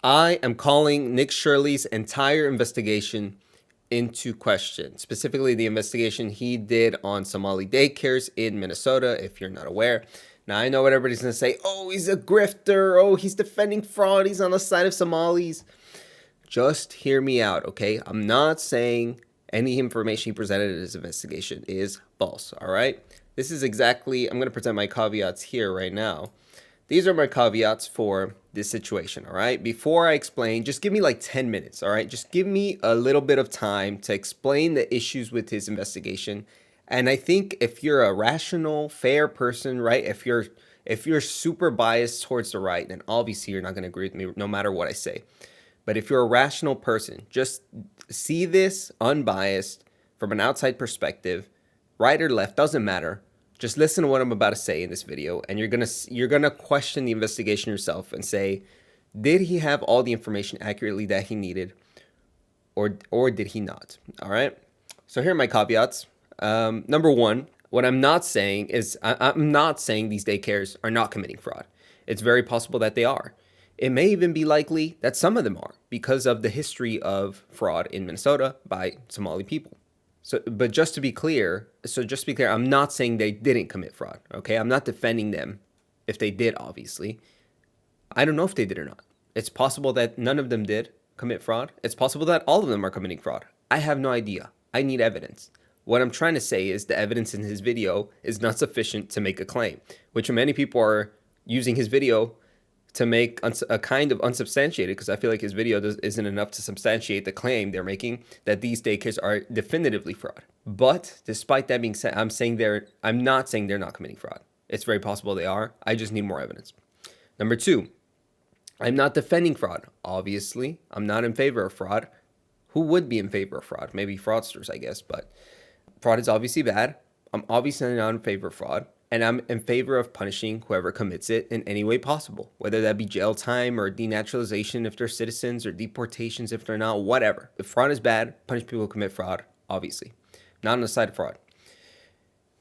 I am calling Nick Shirley's entire investigation into question, specifically the investigation he did on Somali daycares in Minnesota, if you're not aware. Now, I know what everybody's going to say. Oh, he's a grifter. Oh, he's defending fraud. He's on the side of Somalis. Just hear me out, okay? I'm not saying any information he presented in his investigation is false, all right? This is exactly, I'm going to present my caveats here right now. These are my caveats for this situation, all right? Before I explain, just give me like 10 minutes, all right? Just give me a little bit of time to explain the issues with his investigation. And I think if you're a rational, fair person, right? If you're super biased towards the right, then obviously you're not going to agree with me no matter what I say. But if you're a rational person, just see this unbiased from an outside perspective, right or left, doesn't matter. Just listen to what I'm about to say in this video, and you're gonna question the investigation yourself and say, did he have all the information accurately that he needed, or did he not? All right. So here are my caveats. Number one, what I'm not saying is I'm not saying these daycares are not committing fraud. It's very possible that they are. It may even be likely that some of them are because of the history of fraud in Minnesota by Somali people. But just to be clear, I'm not saying they didn't commit fraud, okay? I'm not defending them if they did, obviously. I don't know if they did or not. It's possible that none of them did commit fraud. It's possible that all of them are committing fraud. I have no idea. I need evidence. What I'm trying to say is the evidence in his video is not sufficient to make a claim, which many people are using his video to make a kind of unsubstantiated, because I feel like his video isn't enough to substantiate the claim they're making that these daycares are definitively fraud. But despite that being said, I'm not saying they're not committing fraud. It's very possible they are. I just need more evidence. Number two, I'm not defending fraud. Obviously, I'm not in favor of fraud. Who would be in favor of fraud? Maybe fraudsters, I guess, but fraud is obviously bad. I'm obviously not in favor of fraud. And I'm in favor of punishing whoever commits it in any way possible, whether that be jail time or denaturalization if they're citizens, or deportations if they're not, whatever. If fraud is bad, punish people who commit fraud, obviously. Not on the side of fraud.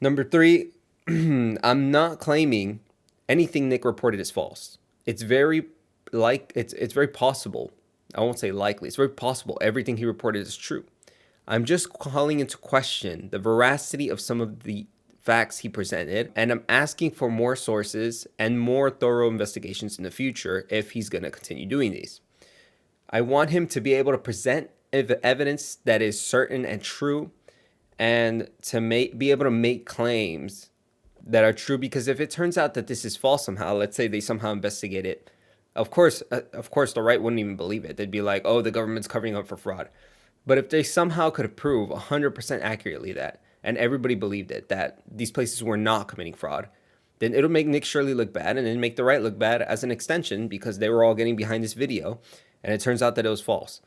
Number three, I'm not claiming anything Nick reported is false. It's very possible. I won't say likely. It's very possible everything he reported is true. I'm just calling into question the veracity of some of the facts he presented, and I'm asking for more sources and more thorough investigations in the future if he's going to continue doing these. I want him to be able to present evidence that is certain and true, and to be able to make claims that are true, because if it turns out that this is false somehow, let's say they somehow investigate it, of course the right wouldn't even believe it. They'd be like, oh, the government's covering up for fraud. But if they somehow could prove 100% accurately that, and everybody believed it, that these places were not committing fraud, then it'll make Nick Shirley look bad, and then make the right look bad as an extension, because they were all getting behind this video, and it turns out that it was false.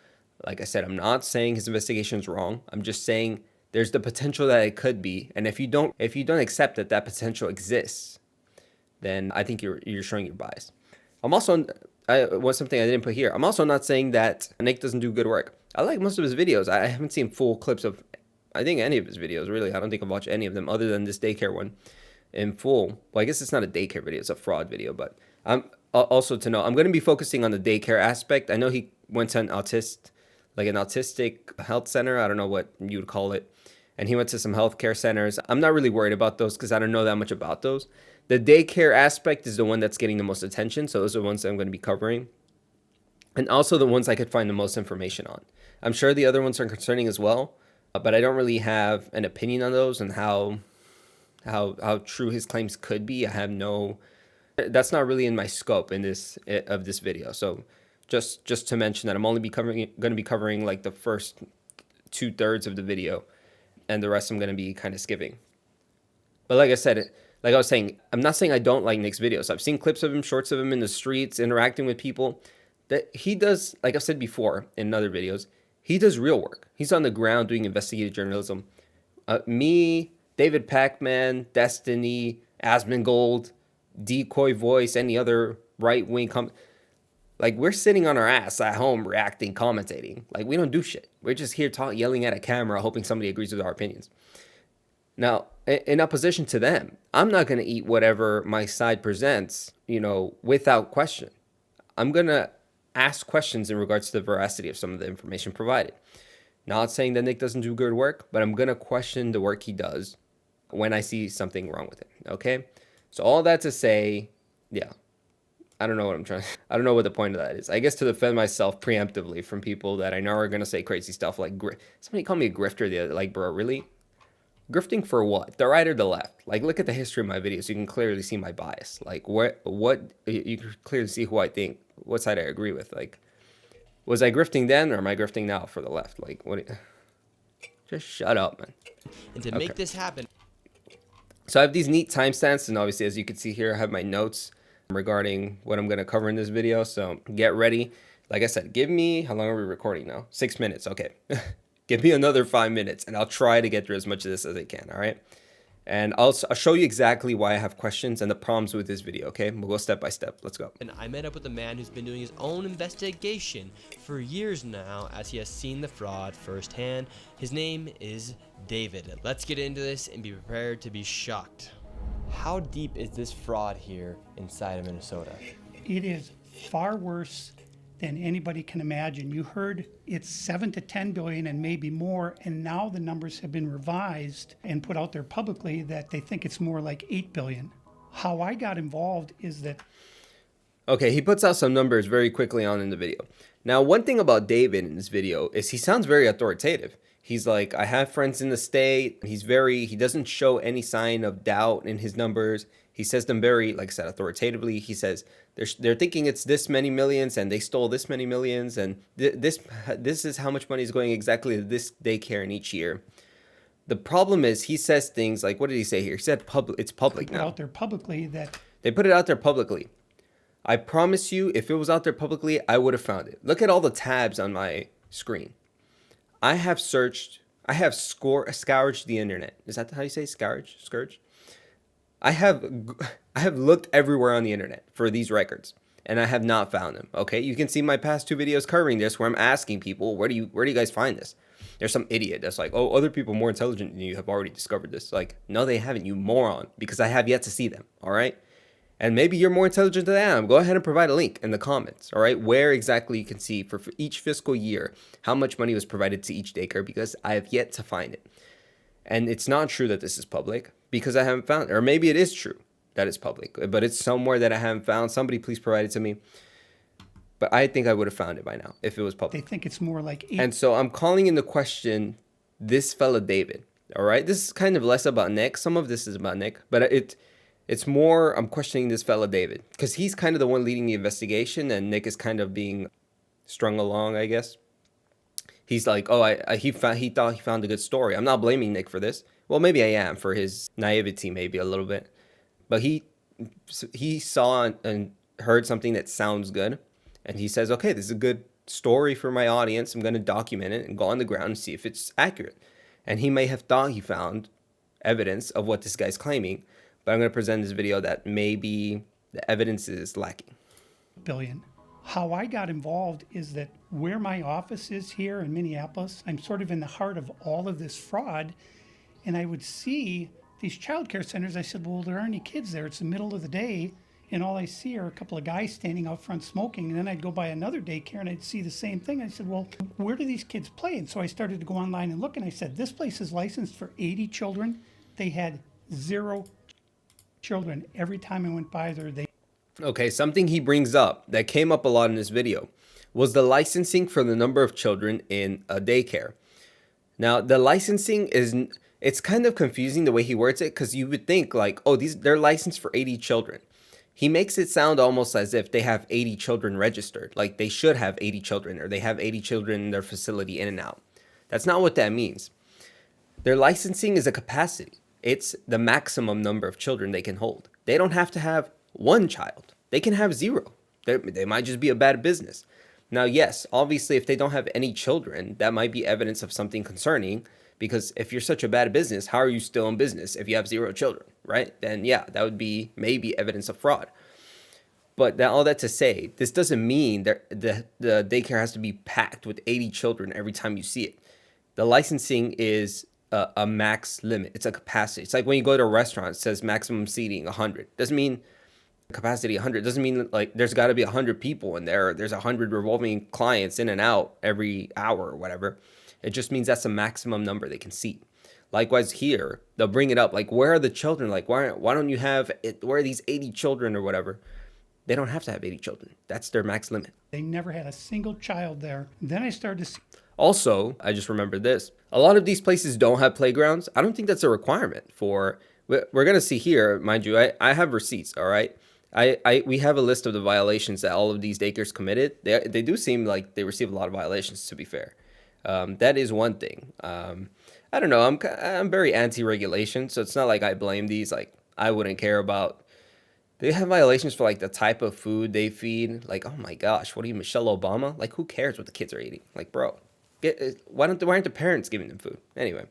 Like I said, I'm not saying his investigation is wrong. I'm just saying there's the potential that it could be, and if you don't accept that that potential exists, then I think you're showing your bias. I'm also, something I didn't put here. I'm also not saying that Nick doesn't do good work. I like most of his videos. I haven't seen full clips of, I think, any of his videos, really. I don't think I've watched any of them other than this daycare one in full. Well, I guess it's not a daycare video. It's a fraud video. But I'm also to know, I'm going to be focusing on the daycare aspect. I know he went to an autistic health center. I don't know what you would call it. And he went to some healthcare centers. I'm not really worried about those because I don't know that much about those. The daycare aspect is the one that's getting the most attention. So those are the ones that I'm going to be covering. And also the ones I could find the most information on. I'm sure the other ones are concerning as well, but I don't really have an opinion on those and how true his claims could be. That's not really in my scope in this video. So just to mention that I'm only going to be covering like the first 2/3 of the video, and the rest I'm going to be kind of skipping. But like I was saying, I'm not saying I don't like Nick's videos. I've seen clips of him, shorts of him in the streets, interacting with people. That he does, like I've said before in other videos, he does real work. He's on the ground doing investigative journalism. Me, David Pacman, Destiny, Asmongold, Decoy Voice, any other right-wing like, we're sitting on our ass at home reacting, commentating. Like, we don't do shit. We're just here yelling at a camera, hoping somebody agrees with our opinions. Now, in opposition to them, I'm not going to eat whatever my side presents, without question. I'm going to ask questions in regards to the veracity of some of the information provided. Not saying that Nick doesn't do good work, but I'm going to question the work he does when I see something wrong with it. Okay? So all that to say, yeah, I don't know what I'm trying. I don't know what the point of that is. I guess to defend myself preemptively from people that I know are gonna say crazy stuff like somebody called me a grifter the other. Like, bro, really? Grifting for what? The right or the left? Like, look at the history of my videos. You can clearly see my bias. Like, what? You can clearly see who I think, what side I agree with. Like, was I grifting then or am I grifting now for the left? Like, what? Just shut up, man. And to make this happen. So I have these neat timestamps, and obviously, as you can see here, I have my notes regarding what I'm going to cover in this video. So get ready. Like I said, give me, how long are we recording now? 6 minutes. Okay. Give me another 5 minutes and I'll try to get through as much of this as I can. All right. And I'll show you exactly why I have questions and the problems with this video. Okay. We'll go step by step. Let's go. And I met up with a man who's been doing his own investigation for years now, as he has seen the fraud firsthand. His name is David. Let's get into this and be prepared to be shocked. How deep is this fraud here inside of Minnesota? It is far worse than anybody can imagine. You heard it's 7 to 10 billion and maybe more, and now the numbers have been revised and put out there publicly that they think it's more like 8 billion. How I got involved is that... Okay, he puts out some numbers very quickly on in the video. Now, one thing about David in this video is he sounds very authoritative. He's like, I have friends in the state. He doesn't show any sign of doubt in his numbers. He says them very, like I said, authoritatively. He says they're thinking it's this many millions and they stole this many millions. And this is how much money is going exactly to this daycare in each year. The problem is he says things like, what did he say here? He said it's public now. Out there publicly that... They put it out there publicly. I promise you, if it was out there publicly, I would have found it. Look at all the tabs on my screen. I have searched, I have scourged the internet. Is that how you say scourge? I have looked everywhere on the internet for these records and I have not found them. Okay. You can see my past 2 videos covering this where I'm asking people, where do you guys find this? There's some idiot that's like, oh, other people more intelligent than you have already discovered this. Like, no, they haven't, you moron, because I have yet to see them. All right. And maybe you're more intelligent than I am. Go ahead and provide a link in the comments, all right, where exactly you can see for each fiscal year how much money was provided to each daycare, because I have yet to find it. And it's not true that this is public because I haven't found it. Or maybe it is true that it's public, but it's somewhere that I haven't found. Somebody please provide it to me. But I think I would have found it by now if it was public. They think it's more like 8. And so I'm calling into question this fella David, all right? This is kind of less about Nick. Some of this is about Nick, but it's more, I'm questioning this fella David because he's kind of the one leading the investigation and Nick is kind of being strung along, I guess. He's like, oh, he thought he found a good story. I'm not blaming Nick for this. Well, maybe I am for his naivety, maybe a little bit. But he saw and heard something that sounds good. And he says, okay, this is a good story for my audience. I'm going to document it and go on the ground and see if it's accurate. And he may have thought he found evidence of what this guy's claiming. But I'm going to present this video that maybe the evidence is lacking. Billion. How I got involved is that where my office is here in Minneapolis, I'm sort of in the heart of all of this fraud. And I would see these child care centers. I said, well, there aren't any kids there. It's the middle of the day. And all I see are a couple of guys standing out front smoking. And then I'd go by another daycare and I'd see the same thing. I said, well, where do these kids play? And so I started to go online and look. And I said, this place is licensed for 80 children. They had 0 children. Every time I went by there, Okay, something he brings up that came up a lot in this video was the licensing for the number of children in a daycare. Now, the licensing it's kind of confusing the way he words it, because you would think like, oh, they're licensed for 80 children. He makes it sound almost as if they have 80 children registered, like they should have 80 children or they have 80 children in their facility in and out. That's not what that means. Their licensing is a capacity. It's the maximum number of children they can hold. They don't have to have 1 child. They can have 0. They might just be a bad business. Now, yes, obviously, if they don't have any children, that might be evidence of something concerning, because if you're such a bad business, how are you still in business if you have 0 children, right? Then, yeah, that would be maybe evidence of fraud. But all that to say, this doesn't mean that the daycare has to be packed with 80 children every time you see it. The licensing is a max limit. It's a capacity. It's like when you go to a restaurant, it says maximum seating 100. Doesn't mean capacity 100 doesn't mean like there's got to be 100 people in there. There's 100 revolving clients in and out every hour or whatever. It just means that's the maximum number they can seat. Likewise here, they'll bring it up like, where are the children? Like, why don't you have it? Where are these 80 children or whatever? They don't have to have 80 children. That's their max limit. They never had a single child there. Then I started to see Also, I just remembered this. A lot of these places don't have playgrounds. I don't think that's a requirement for, we're going to see here, mind you, I have receipts, all right? We have a list of the violations that all of these daycares committed. They do seem like they receive a lot of violations, to be fair. That is one thing. I don't know. I'm very anti-regulation, so it's not like I blame these. Like, I wouldn't care about. They have violations for like the type of food they feed. Like, oh my gosh, what are you, Michelle Obama? Like, who cares what the kids are eating? Like, bro, why aren't the parents giving them food? Anyway,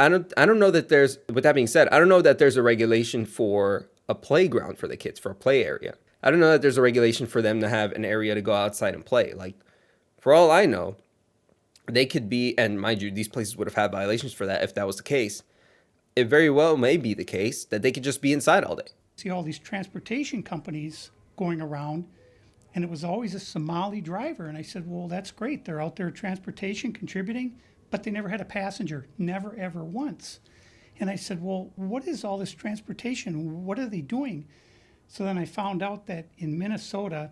I don't know that there's. With that being said, I don't know that there's a regulation for a playground for the kids, for a play area. I don't know that there's a regulation for them to have an area to go outside and play. Like, for all I know, they could be, and mind you, these places would have had violations for that if that was the case. It very well may be the case that they could just be inside all day. see all these transportation companies going around, and it was always a Somali driver. And I said, well, that's great. They're out there transportation contributing, but they never had a passenger, never, ever once. And I said, well, what is all this transportation? What are they doing? So then I found out that in Minnesota,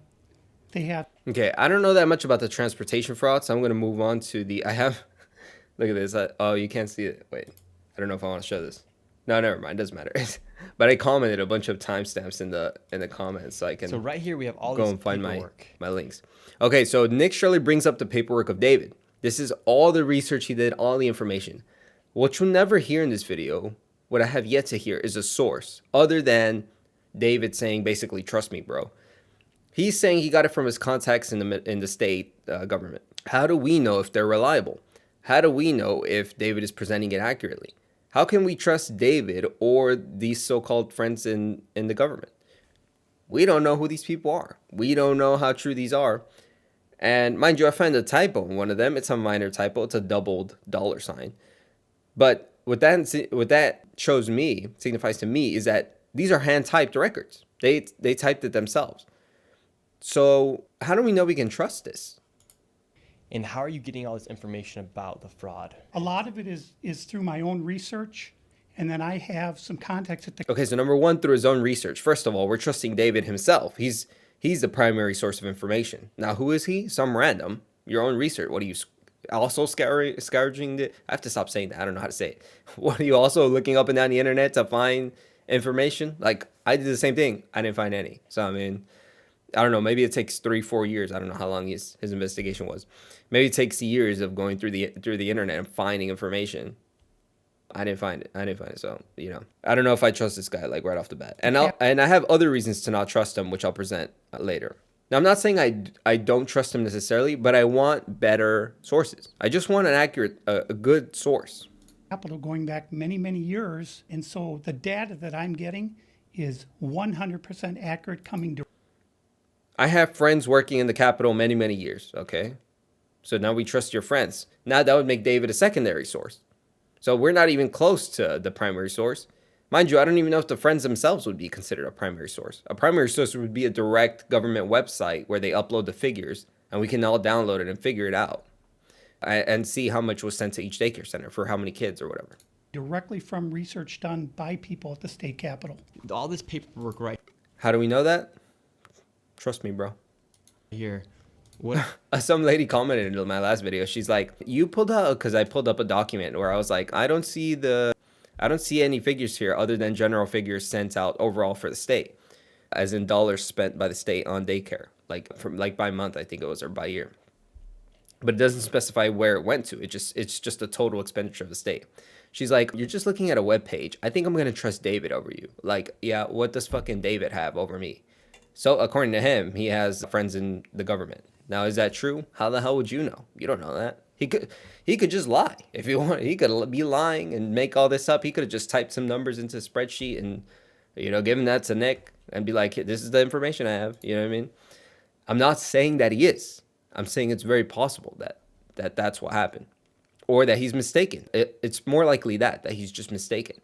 they have. Okay, I don't know that much about the transportation fraud, so I'm going to move on to I have, look at this. Oh, you can't see it. Wait, I don't know if I want to show this. No, never mind. It doesn't matter. But I commented a bunch of timestamps in the comments, so I can. So right here we have all go this and find paperwork. my links. Okay, so Nick Shirley brings up the paperwork of David. This is all the research he did, all the information. What you'll never hear in this video, what I have yet to hear, is a source other than David saying basically, trust me, bro. He's saying he got it from his contacts in the state government. How do we know if they're reliable? How do we know if David is presenting it accurately? How can we trust David or these so-called friends in the government? We don't know who these people are. We don't know how true these are. And mind you, I found a typo in one of them. It's a minor typo. It's a doubled $sign. But what that signifies to me is that these are hand-typed records. They typed it themselves. So how do we know we can trust this? And how are you getting all this information about the fraud? A lot of it is through my own research, and then I have some contacts at the. Okay, so number one, through his own research. First of all, we're trusting David himself. He's the primary source of information. Now, who is he? Some random. Your own research. What are you also scourging? I have to stop saying that. I don't know how to say it. What are you also looking up and down the internet to find information? Like, I did the same thing. I didn't find any. So, I mean, I don't know. Maybe it takes 3-4 years. I don't know how long his investigation was. Maybe it takes years of going through the internet and finding information. I didn't find it. So, I don't know if I trust this guy like right off the bat. And I have other reasons to not trust him, which I'll present later. Now, I'm not saying I don't trust him necessarily, but I want better sources. I just want an accurate, a good source. Capital going back many, many years. And so the data that I'm getting is 100% accurate coming to. I have friends working in the Capitol many, many years, okay? So now we trust your friends. Now that would make David a secondary source. So we're not even close to the primary source. Mind you, I don't even know if the friends themselves would be considered a primary source. A primary source would be a direct government website where they upload the figures and we can all download it and figure it out and see how much was sent to each daycare center for how many kids or whatever. Directly from research done by people at the state capitol. All this paperwork right How do we know that? Trust me, bro. here. What? Some lady commented in my last video. She's like, you pulled out, because I pulled up a document where I was like, I don't see any figures here other than general figures sent out overall for the state, as in dollars spent by the state on daycare, like by month, I think it was, or by year. But it doesn't specify where it went to. It's just a total expenditure of the state. She's like, you're just looking at a web page. I think I'm gonna trust David over you. Like, yeah, what does fucking David have over me? So according to him, he has friends in the government. Now, is that true? How the hell would you know? You don't know that. He could just lie if he wanted. He could be lying and make all this up. He could have just typed some numbers into a spreadsheet and, given that to Nick and be like, this is the information I have. You know what I mean? I'm not saying that he is. I'm saying it's very possible that that's what happened, or that he's mistaken. It's more likely that he's just mistaken.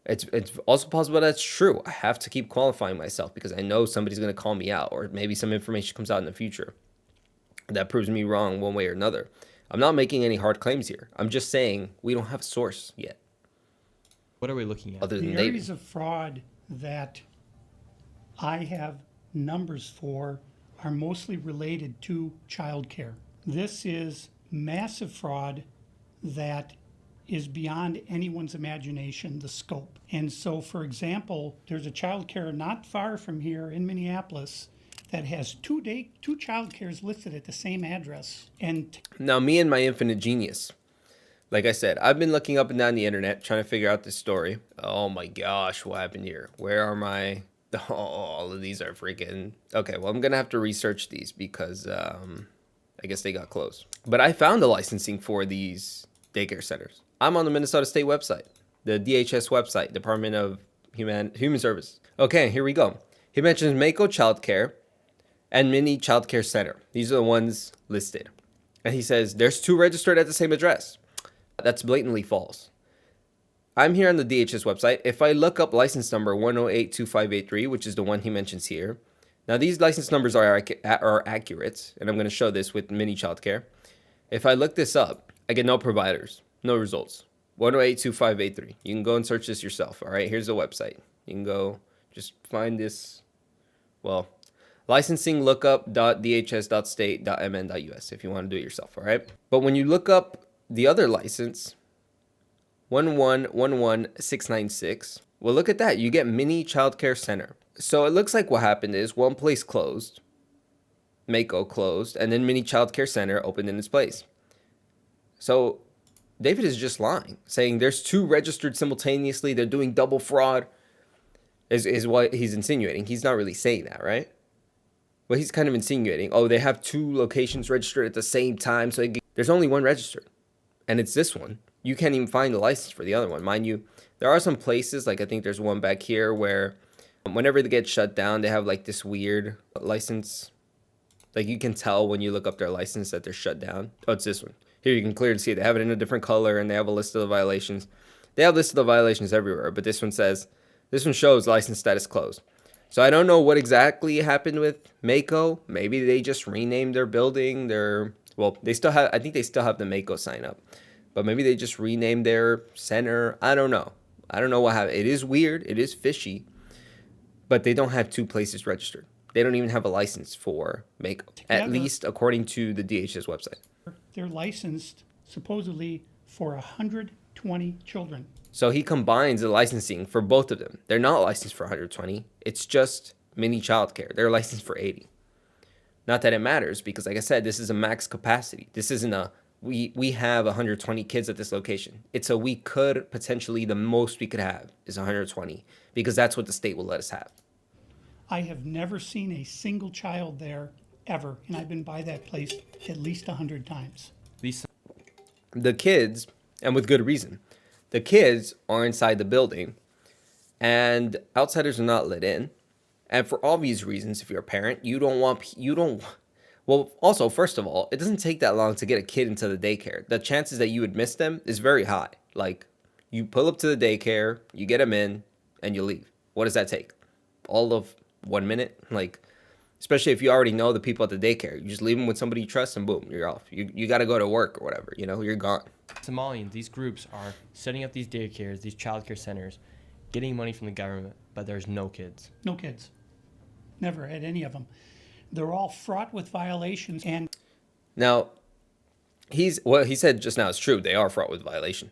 It's also possible that's true. I have to keep qualifying myself because I know somebody's going to call me out, or maybe some information comes out in the future that proves me wrong one way or another. I'm not making any hard claims here. I'm just saying we don't have a source yet. What are we looking at? Other than The David. areas of fraud that I have numbers for are mostly related to childcare. This is massive fraud that is beyond anyone's imagination, the scope. And so, for example, there's a childcare not far from here in Minneapolis that has two childcares listed at the same address. And Now, me and my infinite genius. Like I said, I've been looking up and down the internet trying to figure out this story. Oh my gosh, what happened here? Where are my... Oh, all of these are freaking... Okay, well, I'm going to have to research these because I guess they got closed. But I found the licensing for these daycare centers. I'm on the Minnesota State website, the DHS website, Department of Human Services. Okay, here we go. He mentions Mako Child Care and Mini Child Care Center. These are the ones listed. And he says, there's 2 registered at the same address. That's blatantly false. I'm here on the DHS website. If I look up license number 1082583, which is the one he mentions here. Now, these license numbers are accurate, and I'm going to show this with Mini Child Care. If I look this up, I get no providers, no results. 1082583. You can go and search this yourself. All right, here's the website. You can go just find this. Well, licensinglookup.dhs.state.mn.us if you want to do it yourself. All right. But when you look up the other license, 1111696, well, look at that. You get Mini Child Care Center. So it looks like what happened is one place closed, Mako closed, and then Mini Child Care Center opened in its place. So David is just lying, saying there's 2 registered simultaneously. They're doing double fraud is what he's insinuating. He's not really saying that, right? But he's kind of insinuating, oh, they have 2 locations registered at the same time. So there's only one registered, and it's this one. You can't even find the license for the other one. Mind you, there are some places, like I think there's one back here where whenever they get shut down, they have like this weird license. Like you can tell when you look up their license that they're shut down. Oh, it's this one. Here you can clearly see it. They have it in a different color and they have a list of the violations. They have lists of the violations everywhere, but this one shows license status closed. So I don't know what exactly happened with Mako. Maybe they just renamed their building. I think they still have the Mako sign up. But maybe they just renamed their center. I don't know. I don't know what happened. It is weird. It is fishy. But they don't have 2 places registered. They don't even have a license for Mako, at least according to the DHS website. they're licensed supposedly for 120 children. So he combines the licensing for both of them. They're not licensed for 120. It's just Mini Childcare. They're licensed for 80. Not that it matters because, like I said, this is a max capacity. This isn't a we have 120 kids at this location. It's a we could potentially, the most we could have is 120 because that's what the state will let us have. I have never seen a single child there ever, and I've been by that place at least 100 times. The kids, and with good reason, the kids are inside the building and outsiders are not let in. And for obvious reasons, if you're a parent, well, also, first of all, it doesn't take that long to get a kid into the daycare. The chances that you would miss them is very high. Like, you pull up to the daycare, you get them in, and you leave. What does that take? All of 1 minute? Like, especially if you already know the people at the daycare. You just leave them with somebody you trust, and boom, you're off. You got to go to work or whatever, you're gone. Somalians, these groups are setting up these daycares, these childcare centers, getting money from the government, but there's no kids. No kids. Never had any of them. They're all fraught with violations. And now, what he said just now is true. They are fraught with violation.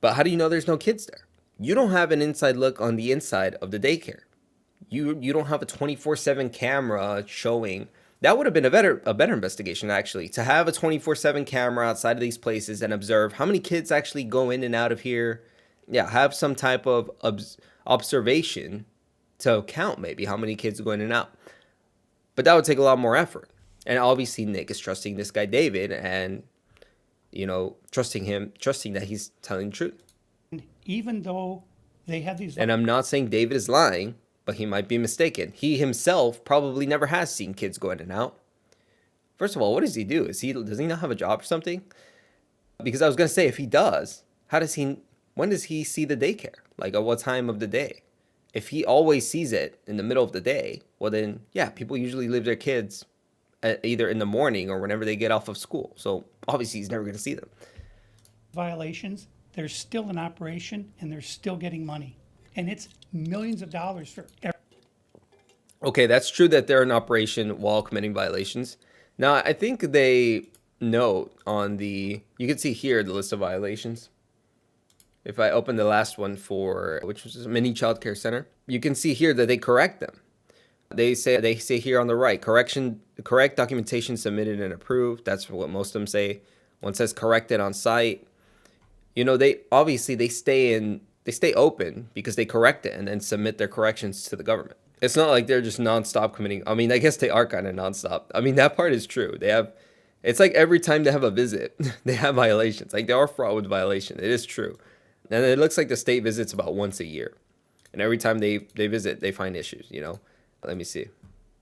But how do you know there's no kids there? You don't have an inside look on the inside of the daycare. You don't have a 24/7 camera showing. That would have been a better investigation, actually, to have a 24/7 camera outside of these places and observe how many kids actually go in and out of here. Yeah, have some type of observation to count maybe how many kids go in and out. But that would take a lot more effort. And obviously Nick is trusting this guy David and, trusting that he's telling the truth. even though they have these... And I'm not saying David is lying, but he might be mistaken. He himself probably never has seen kids go in and out. First of all, what does he do? Does he not have a job or something? Because I was going to say, if he does, how does he when does he see the daycare? Like at what time of the day? If he always sees it in the middle of the day, well then, yeah, people usually leave their kids either in the morning or whenever they get off of school. So obviously he's never going to see them. Violations, they're still in operation and they're still getting money. And it's millions of dollars for every. Okay, that's true that they're in operation while committing violations. Now, I think they note on the, you can see here the list of violations. If I open the last one for, which was a mini child care center, you can see here that they correct them. They say here on the right, correct documentation submitted and approved. That's what most of them say. One says corrected on site. You know, they obviously they stay open because they correct it and then submit their corrections to the government. It's not like they're just nonstop committing. I mean, I guess they are kind of nonstop. I mean, that part is true. It's like every time they have a visit, they have violations. Like they are fraught with violation. It is true. And it looks like the state visits about once a year. And every time they visit, they find issues, you know. Let me see.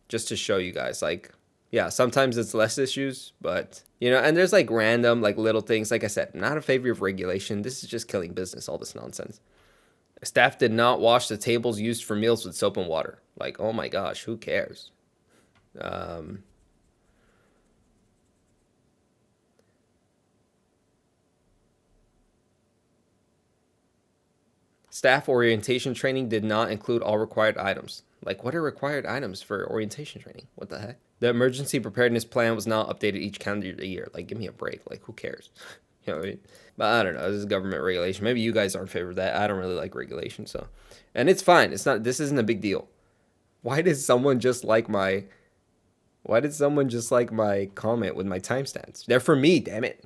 Just to show you guys, like, yeah, sometimes it's less issues, but, you know, and there's like random, like little things. Like I said, not a favor of regulation. This is just killing business, all this nonsense. Staff did not wash the tables used for meals with soap and water. Like, oh my gosh, who cares? Staff orientation training did not include all required items. Like, what are required items for orientation training? What the heck? The emergency preparedness plan was not updated each calendar year. Like, give me a break. Like, who cares? You know what I mean? But I don't know. This is government regulation. Maybe you guys are in favor of that. I don't really like regulation, so. And it's fine. It's not. This isn't a big deal. Why did someone just like my comment with my timestamps? They're for me, damn it.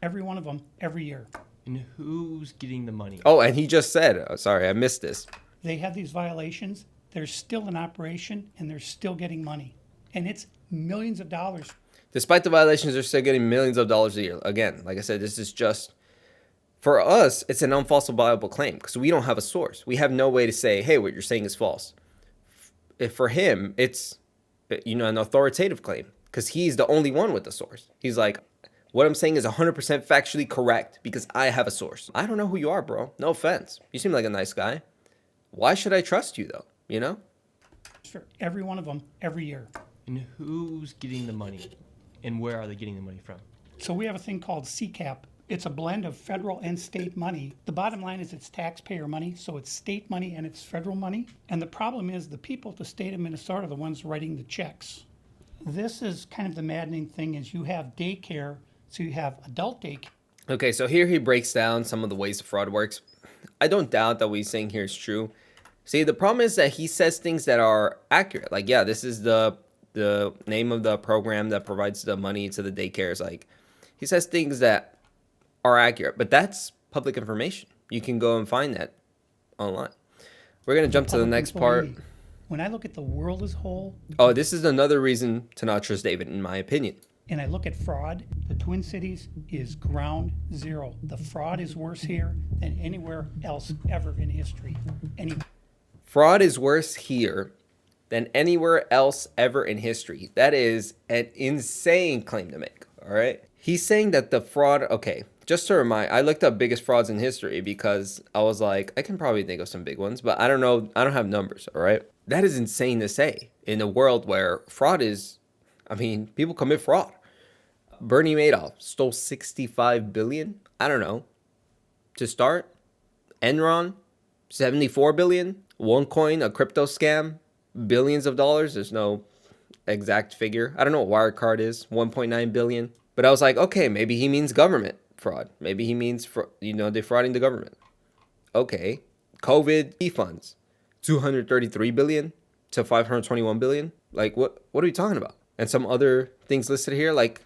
Every one of them, every year. And who's getting the money? Oh, and he just said, oh, sorry, I missed this. They have these violations, they're still in operation and they're still getting money. And it's millions of dollars. Despite the violations, they're still getting millions of dollars a year. Again, like I said, this is just, for us, it's an unfalsifiable claim because we don't have a source. We have no way to say, hey, what you're saying is false. If for him, it's, you know, an authoritative claim because he's the only one with the source. He's like, what I'm saying is 100% factually correct because I have a source. I don't know who you are, bro. No offense. You seem like a nice guy. Why should I trust you, though? You know? For every one of them, every year. And who's getting the money? And where are they getting the money from? So we have a thing called CCAP. It's a blend of federal and state money. The bottom line is it's taxpayer money, so it's state money and it's federal money. And the problem is the people at the state of Minnesota are the ones writing the checks. This is kind of the maddening thing is you have daycare, so you have adult daycare. Okay, so here he breaks down some of the ways the fraud works. I don't doubt that what he's saying here is true. See, the problem is that he says things that are accurate. Like, yeah, this is the name of the program that provides the money to the daycares. Like, he says things that are accurate, but that's public information. You can go and find that online. We're going to jump to the next part. When I look at the world as a whole. Oh, this is another reason to not trust David, in my opinion. And I look at fraud, the Twin Cities is ground zero. The fraud is worse here than anywhere else ever in history. Fraud is worse here than anywhere else ever in history. That is an insane claim to make, all right? He's saying that the fraud, okay, just to remind, I looked up biggest frauds in history because I was like, I can probably think of some big ones, but I don't know, I don't have numbers, all right? That is insane to say in a world where fraud is, I mean, people commit fraud. Bernie Madoff stole 65 billion. I don't know. To start, Enron, 74 billion. OneCoin, a crypto scam, billions of dollars. There's no exact figure. I don't know what Wirecard is, 1.9 billion. But I was like, okay, maybe he means government fraud. Maybe he means, defrauding the government. Okay, COVID funds, 233 billion to 521 billion. Like, what are we talking about? And some other things listed here, like,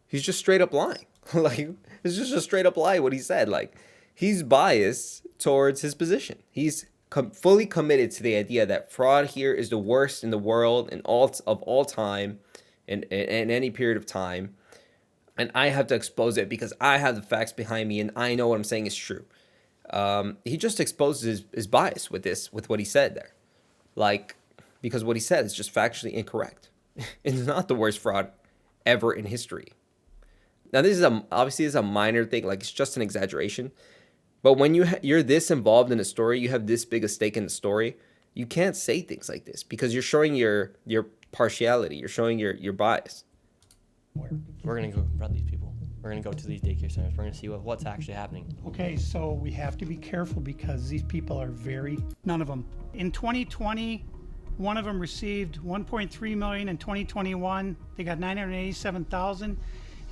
he's just straight up lying. Like, it's just a straight up lie what he said. Like, he's biased towards his position. He's fully committed to the idea that fraud here is the worst in the world and of all time in any period of time. And I have to expose it because I have the facts behind me and I know what I'm saying is true. He just exposes his bias with what he said there. Like, because what he said is just factually incorrect. It's not the worst fraud ever in history. Now, this is obviously a minor thing, like it's just an exaggeration. But when you're this involved in a story, you have this big a stake in the story, you can't say things like this because you're showing your partiality. You're showing your bias. We're gonna go confront these people. We're gonna go to these daycare centers. We're gonna see what's actually happening. Okay, so we have to be careful because these people are none of them. In 2020, one of them received 1.3 million. In 2021, they got 987,000.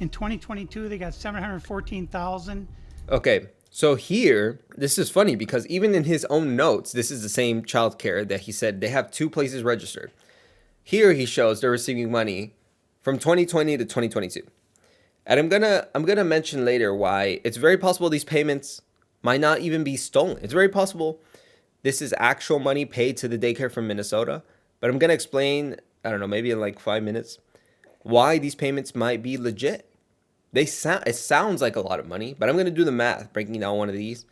In 2022, they got 714,000. Okay, so here, this is funny because even in his own notes, this is the same childcare that he said they have 2 places registered. Here he shows they're receiving money from 2020 to 2022. And I'm gonna mention later why it's very possible these payments might not even be stolen. It's very possible this is actual money paid to the daycare from Minnesota. But I'm gonna explain, I don't know, maybe in like 5 minutes, why these payments might be legit. It sounds like a lot of money, but I'm gonna do the math, breaking down one of these.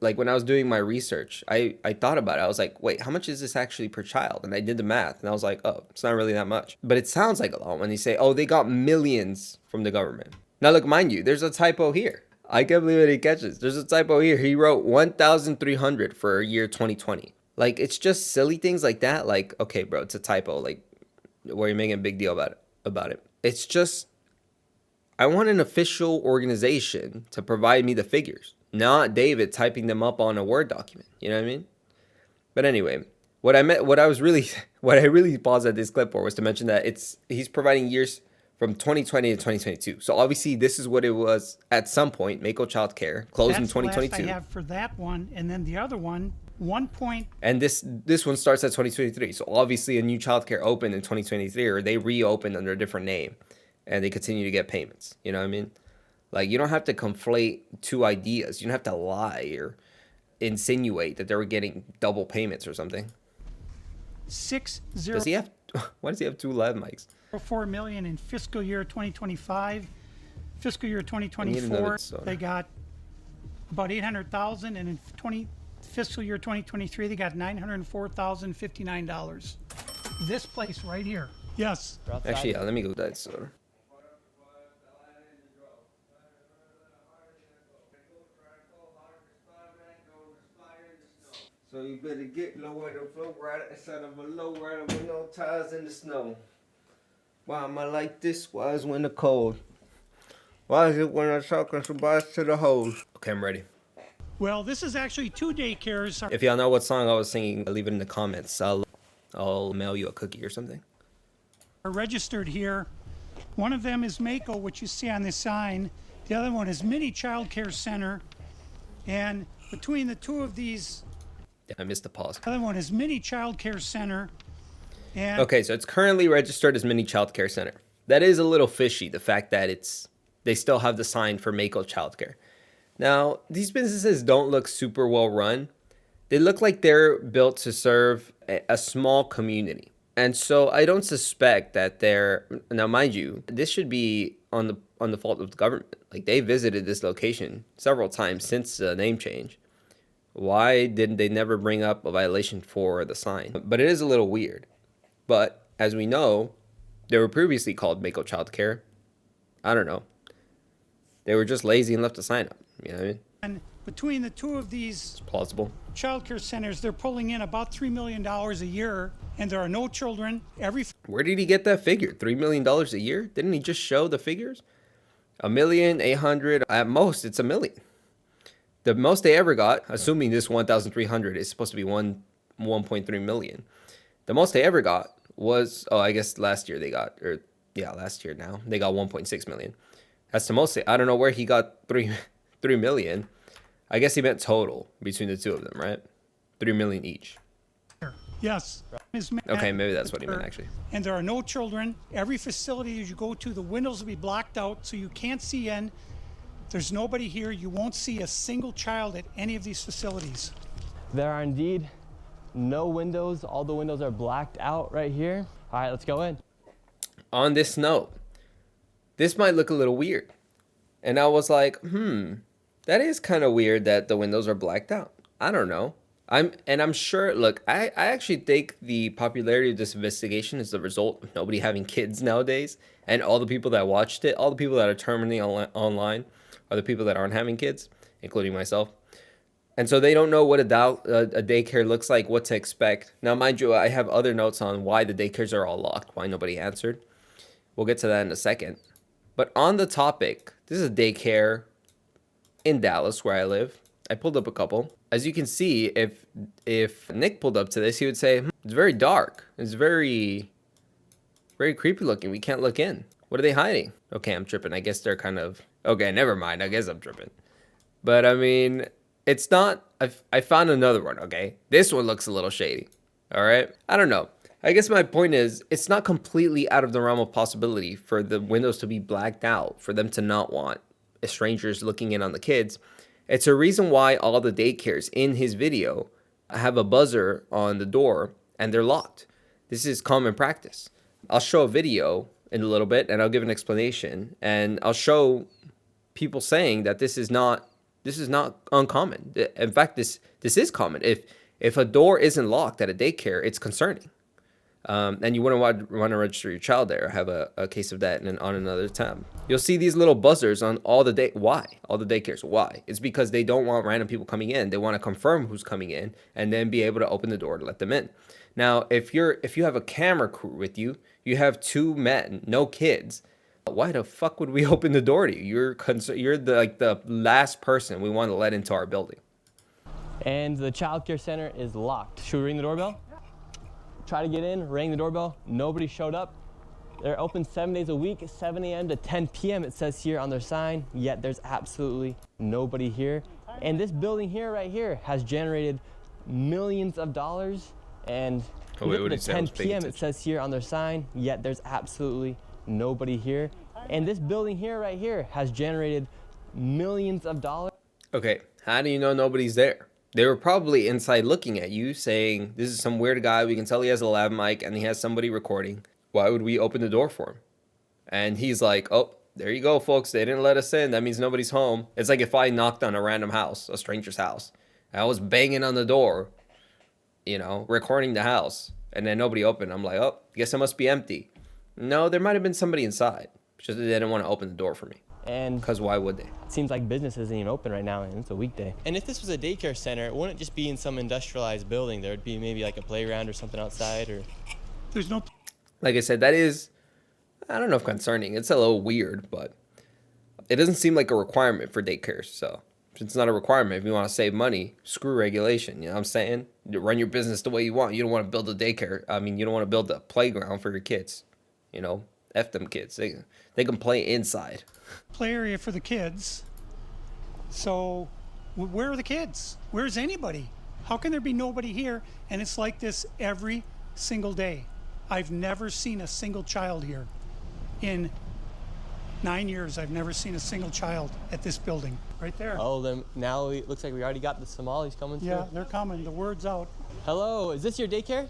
Like when I was doing my research, I thought about it. I was like, wait, how much is this actually per child? And I did the math and I was like, oh, it's not really that much. But it sounds like a lot when they say, oh, they got millions from the government. Now look, mind you, there's a typo here. I can't believe it, he catches. There's a typo here. He wrote 1,300 for year 2020. Like, it's just silly things like that. Like, okay, bro, it's a typo. Like, where you're making a big deal about it. It's just, I want an official organization to provide me the figures, not David typing them up on a Word document. You know what I mean? But anyway, what I really paused at this clip for was to mention that he's providing years from 2020 to 2022. So obviously this is what it was at some point. Mako Child Care closed in 2022. That's the last I have for that one, and then the other one, 1 point. And this one starts at 2023. So obviously a new childcare opened in 2023, or they reopened under a different name, and they continue to get payments. You know what I mean? Like, you don't have to conflate 2 ideas. You don't have to lie or insinuate that they were getting double payments or something. 604 Does he have? Why does he have 2 live mics? million in fiscal year 2025. Fiscal year 2024, they got about 800,000, and in fiscal year 2023, they got $904,059. This place right here. Yes. Actually, yeah. Let me go with that soda. So you better get lower to flow right inside of a low rider with no tires in the snow. Why am I like this? Why is winter cold? Why is it when I talk and somebody to the hose? Okay, I'm ready. Well, this is actually 2 daycares. If y'all know what song I was singing, leave it in the comments. I'll mail you a cookie or something. Are registered here. One of them is Mako, which you see on this sign. The other one is Mini Child Care Center. And between the 2 of these, I missed the pause. the other one is Mini Child Care Center. And Okay, so it's currently registered as Mini Child Care Center. That is a little fishy, the fact that they still have the sign for Mako Child Care. Now, these businesses don't look super well run. They look like they're built to serve a small community. And so I don't suspect that now mind you, this should be on the fault of the government. Like, they visited this location several times since the name change. Why didn't they never bring up a violation for the sign? But it is a little weird. But as we know, they were previously called Mako Child Care. I don't know. They were just lazy and left a sign up. You know what I mean? and between the 2 of these It's plausible. child care centers, they're pulling in about $3 million a year, and there are no children. Where did he get that figure? $3 million a year? Didn't he just show the figures? 1,800,000. At most, it's $1 million. The most they ever got, assuming this 1,300 is supposed to be 1.3 million. The most they ever got was, I guess last year they got, last year now they got 1.6 million. That's the most. I don't know where he got 3 million. I guess he meant total between the 2 of them, right? 3 million each. Yes. Okay, maybe that's what he meant actually. And there are no children. Every facility that you go to, the windows will be blocked out so you can't see in. There's nobody here. You won't see a single child at any of these facilities. There are indeed no windows. All the windows are blacked out right here. All right, let's go in. On this note, this might look a little weird. And I was like, that is kind of weird that the windows are blacked out. I don't know. I'm sure, look, I actually think the popularity of this investigation is the result of nobody having kids nowadays. And all the people that watched it, all the people that are terminating online are the people that aren't having kids. including myself. And so they don't know what a daycare looks like, what to expect. Now, mind you, I have other notes on why the daycares are all locked, why nobody answered. We'll get to that in a second. But on the topic, this is a daycare in Dallas where I live. I pulled up a couple. As you can see, if Nick pulled up to this, he would say, it's very dark. It's very, very creepy looking. We can't look in. What are they hiding? Okay, I'm tripping. I guess they're kind of... Okay, never mind. I guess I'm tripping. But I mean... It's not, I found another one, okay? This one looks a little shady, all right? I don't know. I guess my point is, it's not completely out of the realm of possibility for the windows to be blacked out, for them to not want strangers looking in on the kids. It's a reason why all the daycares in his video have a buzzer on the door and they're locked. This is common practice. I'll show a video in a little bit and I'll give an explanation, and I'll show people saying that this is not uncommon. In fact, this is common. If a door isn't locked at a daycare, it's concerning. And you wouldn't want to register your child there. I have a case of that on another tab. You'll see these little buzzers on all the daycares. Why? It's because they don't want random people coming in. They want to confirm who's coming in and then be able to open the door to let them in. Now, if you have a camera crew with you, you have 2 men, no kids. Why the fuck would we open the door to you? You're the last person we want to let into our building. And the child care center is locked. Should we ring the doorbell? Try to get in, rang the doorbell. Nobody showed up. They're open 7 days a week, 7 a.m. to 10 p.m. it says here on their sign, yet there's absolutely nobody here. And this building here, right here, has generated millions of dollars. And at 10 p.m. it says here on their sign, yet there's absolutely nobody here. And this building here, right here, has generated millions of dollars. Okay, how do you know nobody's there? They were probably inside looking at you saying, this is some weird guy. We can tell he has a lav mic and he has somebody recording. Why would we open the door for him? And he's like, oh, there you go, folks. They didn't let us in. That means nobody's home. It's like if I knocked on a random house, a stranger's house. I was banging on the door, recording the house. And then nobody opened. I'm like, oh, I guess it must be empty. No, there might have been somebody inside. Just they didn't want to open the door for me. And because why would they? It seems like business isn't even open right now, and it's a weekday. And if this was a daycare center, it wouldn't just be in some industrialized building. There would be maybe like a playground or something outside, or... There's no... Like I said, that is, I don't know if concerning. It's a little weird, but it doesn't seem like a requirement for daycares. So if it's not a requirement, if you want to save money, screw regulation. You know what I'm saying? You run your business the way you want. You don't want to build a daycare. I mean, you don't want to build a playground for your kids. F them kids. They can play inside. Play area for the kids. So where are the kids? Where's anybody? How can there be nobody here? And it's like this every single day. I've never seen a single child here. In 9 years, I've never seen a single child at this building. Right there. Oh, then now it looks like we already got the Somalis coming through. Yeah, they're coming. The word's out. Hello, is this your daycare?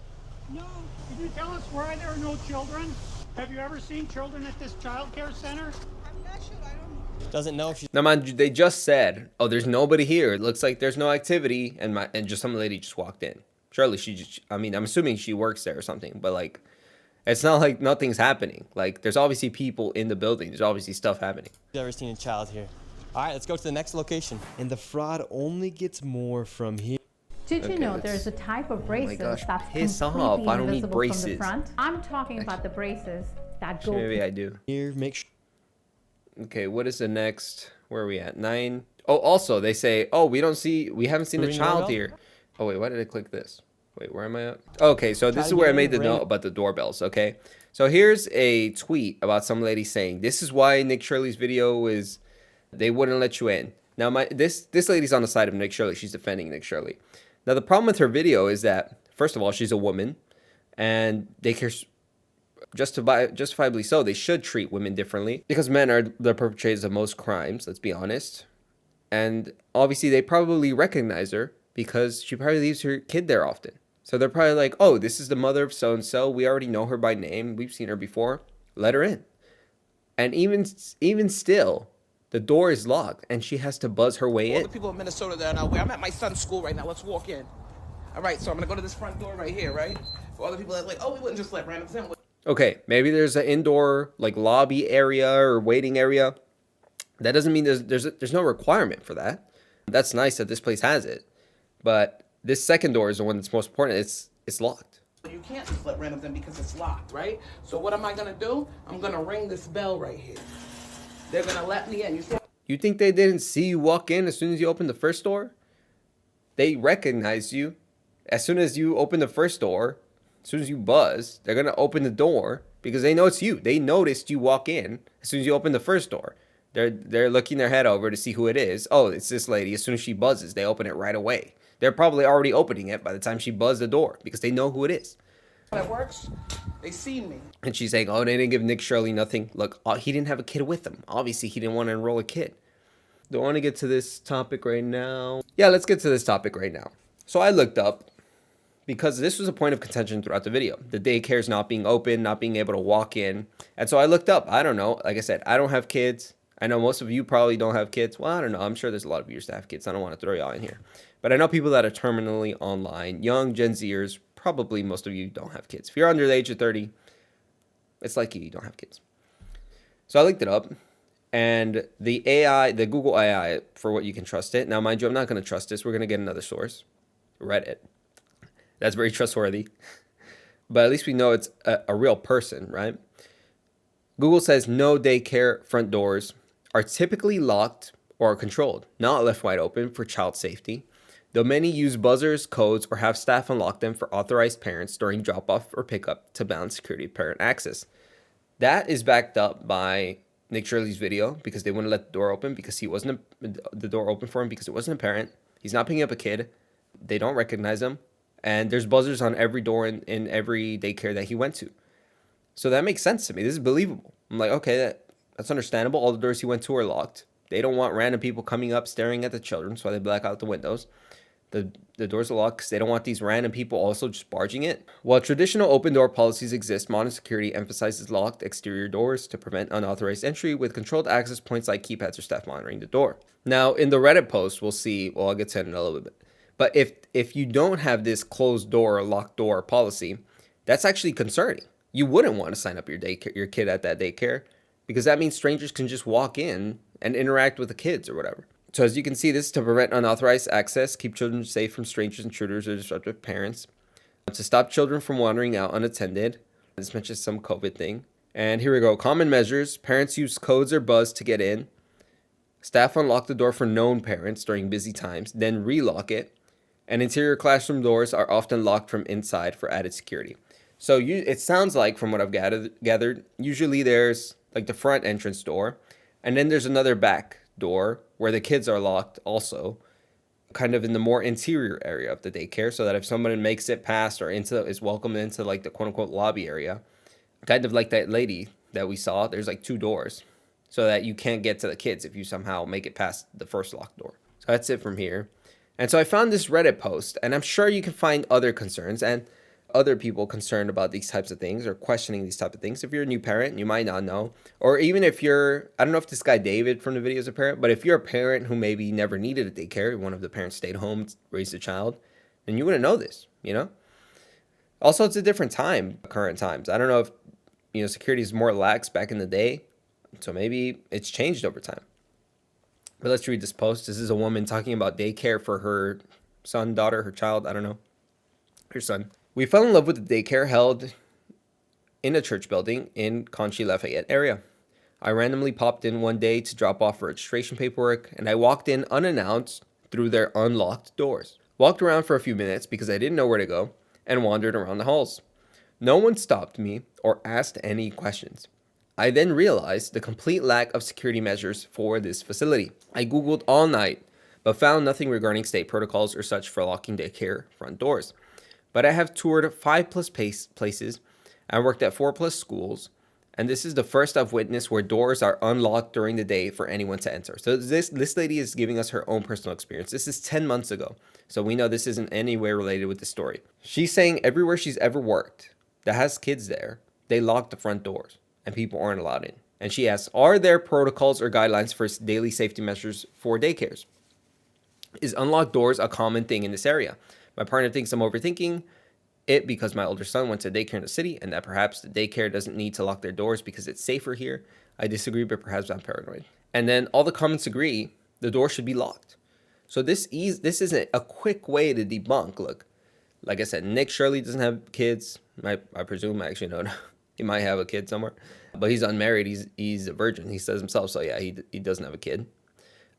No. Can you tell us why there are no children? Have you ever seen children at this child care center? I'm not sure. I don't know. Doesn't know if she's... Now, mind you, they just said, oh, there's nobody here. It looks like there's no activity. And just some lady just walked in. Surely I'm assuming she works there or something. But, it's not like nothing's happening. There's obviously people in the building. There's obviously stuff happening. I've never seen a child here. All right, let's go to the next location. And the fraud only gets more from here. Did you know there's a type of braces that's piss off. completely I don't need invisible braces. from the front? I'm talking about the braces that go... Maybe I do. Here, make sure... Okay, what is the next? Where are we at? 9. Oh, also, they say, oh, we haven't seen a child here. Oh, wait, why did I click this? Wait, where am I at? Okay, so this is where I made the note about the doorbells, okay? So here's a tweet about some lady saying, this is why Nick Shirley's video is, they wouldn't let you in. Now, this lady's on the side of Nick Shirley. She's defending Nick Shirley. Now, the problem with her video is that, first of all, she's a woman, and daycares, justifiably so, they should treat women differently, because men are the perpetrators of most crimes, let's be honest. And obviously, they probably recognize her, because she probably leaves her kid there often. So they're probably like, oh, this is the mother of so-and-so. We already know her by name. We've seen her before. Let her in. And even still, the door is locked, and she has to buzz her way in. All the people in Minnesota that are not aware. I'm at my son's school right now. Let's walk in. All right, so I'm going to go to this front door right here, right? For all the people that are like, oh, we wouldn't just let randoms in. Okay, maybe there's an indoor, lobby area or waiting area. That doesn't mean there's no requirement for that. That's nice that this place has it. But this second door is the one that's most important. It's locked. You can't just let randoms in because it's locked, right? So what am I gonna do? I'm gonna ring this bell right here. They're gonna let me in. You see? You think they didn't see you walk in as soon as you opened the first door? They recognize you. As soon as you open the first door, as soon as you buzz, they're going to open the door because they know it's you. They noticed you walk in as soon as you open the first door. They're looking their head over to see who it is. Oh, it's this lady. As soon as she buzzes, they open it right away. They're probably already opening it by the time she buzzed the door because they know who it is. That works. They see me. And she's saying, oh, they didn't give Nick Shirley nothing. Look, he didn't have a kid with him. Obviously, he didn't want to enroll a kid. Don't want to get to this topic right now. Yeah, let's get to this topic right now. So I looked up, because this was a point of contention throughout the video. The daycare's not being open, not being able to walk in. And so I looked up. I don't know. Like I said, I don't have kids. I know most of you probably don't have kids. Well, I don't know. I'm sure there's a lot of you that have kids. I don't want to throw y'all in here. But I know people that are terminally online, young Gen Zers, probably most of you don't have kids. If you're under the age of 30, it's likely you don't have kids. So I looked it up. And the AI, the Google AI, for what you can trust it. Now, mind you, I'm not going to trust this. We're going to get another source, Reddit. That's very trustworthy. But at least we know it's a real person, right? Google says no daycare front doors are typically locked or controlled, not left wide open for child safety, though many use buzzers, codes, or have staff unlock them for authorized parents during drop-off or pickup to balance security of parent access. That is backed up by Nick Shirley's video because they wouldn't let the door open because the door open for him because it wasn't a parent. He's not picking up a kid. They don't recognize him. And there's buzzers on every door in every daycare that he went to. So that makes sense to me. This is believable. I'm like, okay, that's understandable. All the doors he went to are locked. They don't want random people coming up staring at the children, so they black out the windows. The doors are locked because they don't want these random people also just barging it. While traditional open door policies exist, modern security emphasizes locked exterior doors to prevent unauthorized entry with controlled access points like keypads or staff monitoring the door. Now, in the Reddit post, we'll see, well, I'll get to it in a little bit. But if you don't have this closed door or locked door policy, that's actually concerning. You wouldn't want to sign up your kid at that daycare because that means strangers can just walk in and interact with the kids or whatever. So as you can see, this is to prevent unauthorized access, keep children safe from strangers, intruders, or disruptive parents, to stop children from wandering out unattended. This mentions some COVID thing. And here we go. Common measures. Parents use codes or buzz to get in. Staff unlock the door for known parents during busy times, then relock it. And interior classroom doors are often locked from inside for added security. So it sounds like, from what I've gathered, usually there's like the front entrance door, and then there's another back door where the kids are locked also, kind of in the more interior area of the daycare, so that if someone makes it past or is welcomed into like the quote-unquote lobby area, kind of like that lady that we saw, there's like two doors, so that you can't get to the kids if you somehow make it past the first locked door. So that's it from here. And so I found this Reddit post, and I'm sure you can find other concerns and other people concerned about these types of things or questioning these types of things. If you're a new parent, you might not know. Or even if you're, I don't know if this guy David from the video is a parent, but if you're a parent who maybe never needed a daycare, one of the parents stayed home, raised a child, then you wouldn't know this, you know? Also, it's a different time, current times. I don't know if, security is more lax back in the day, so maybe it's changed over time. But let's read this post. This is a woman talking about daycare for her son, daughter, her child, I don't know, her son. We fell in love with the daycare held in a church building in Conchi Lafayette area. I randomly popped in one day to drop off registration paperwork, and I walked in unannounced through their unlocked doors. Walked around for a few minutes because I didn't know where to go and wandered around the halls. No one stopped me or asked any questions. I then realized the complete lack of security measures for this facility. I Googled all night, but found nothing regarding state protocols or such for locking daycare front doors. But I have toured 5+ places and worked at 4+ schools, and this is the first I've witnessed where doors are unlocked during the day for anyone to enter. So this lady is giving us her own personal experience. This is 10 months ago, so we know this isn't any way related with the story. She's saying everywhere she's ever worked that has kids there, they lock the front doors and people aren't allowed in. And she asks, are there protocols or guidelines for daily safety measures for daycares? Is unlocked doors a common thing in this area? My partner thinks I'm overthinking it because my older son went to daycare in the city and that perhaps the daycare doesn't need to lock their doors because it's safer here. I disagree, but perhaps I'm paranoid. And then all the comments agree the door should be locked. So this isn't a quick way to debunk. Look, like I said, Nick Shirley doesn't have kids. I presume, actually, no, he might have a kid somewhere, but he's unmarried. He's a virgin. He says himself. So yeah, he doesn't have a kid.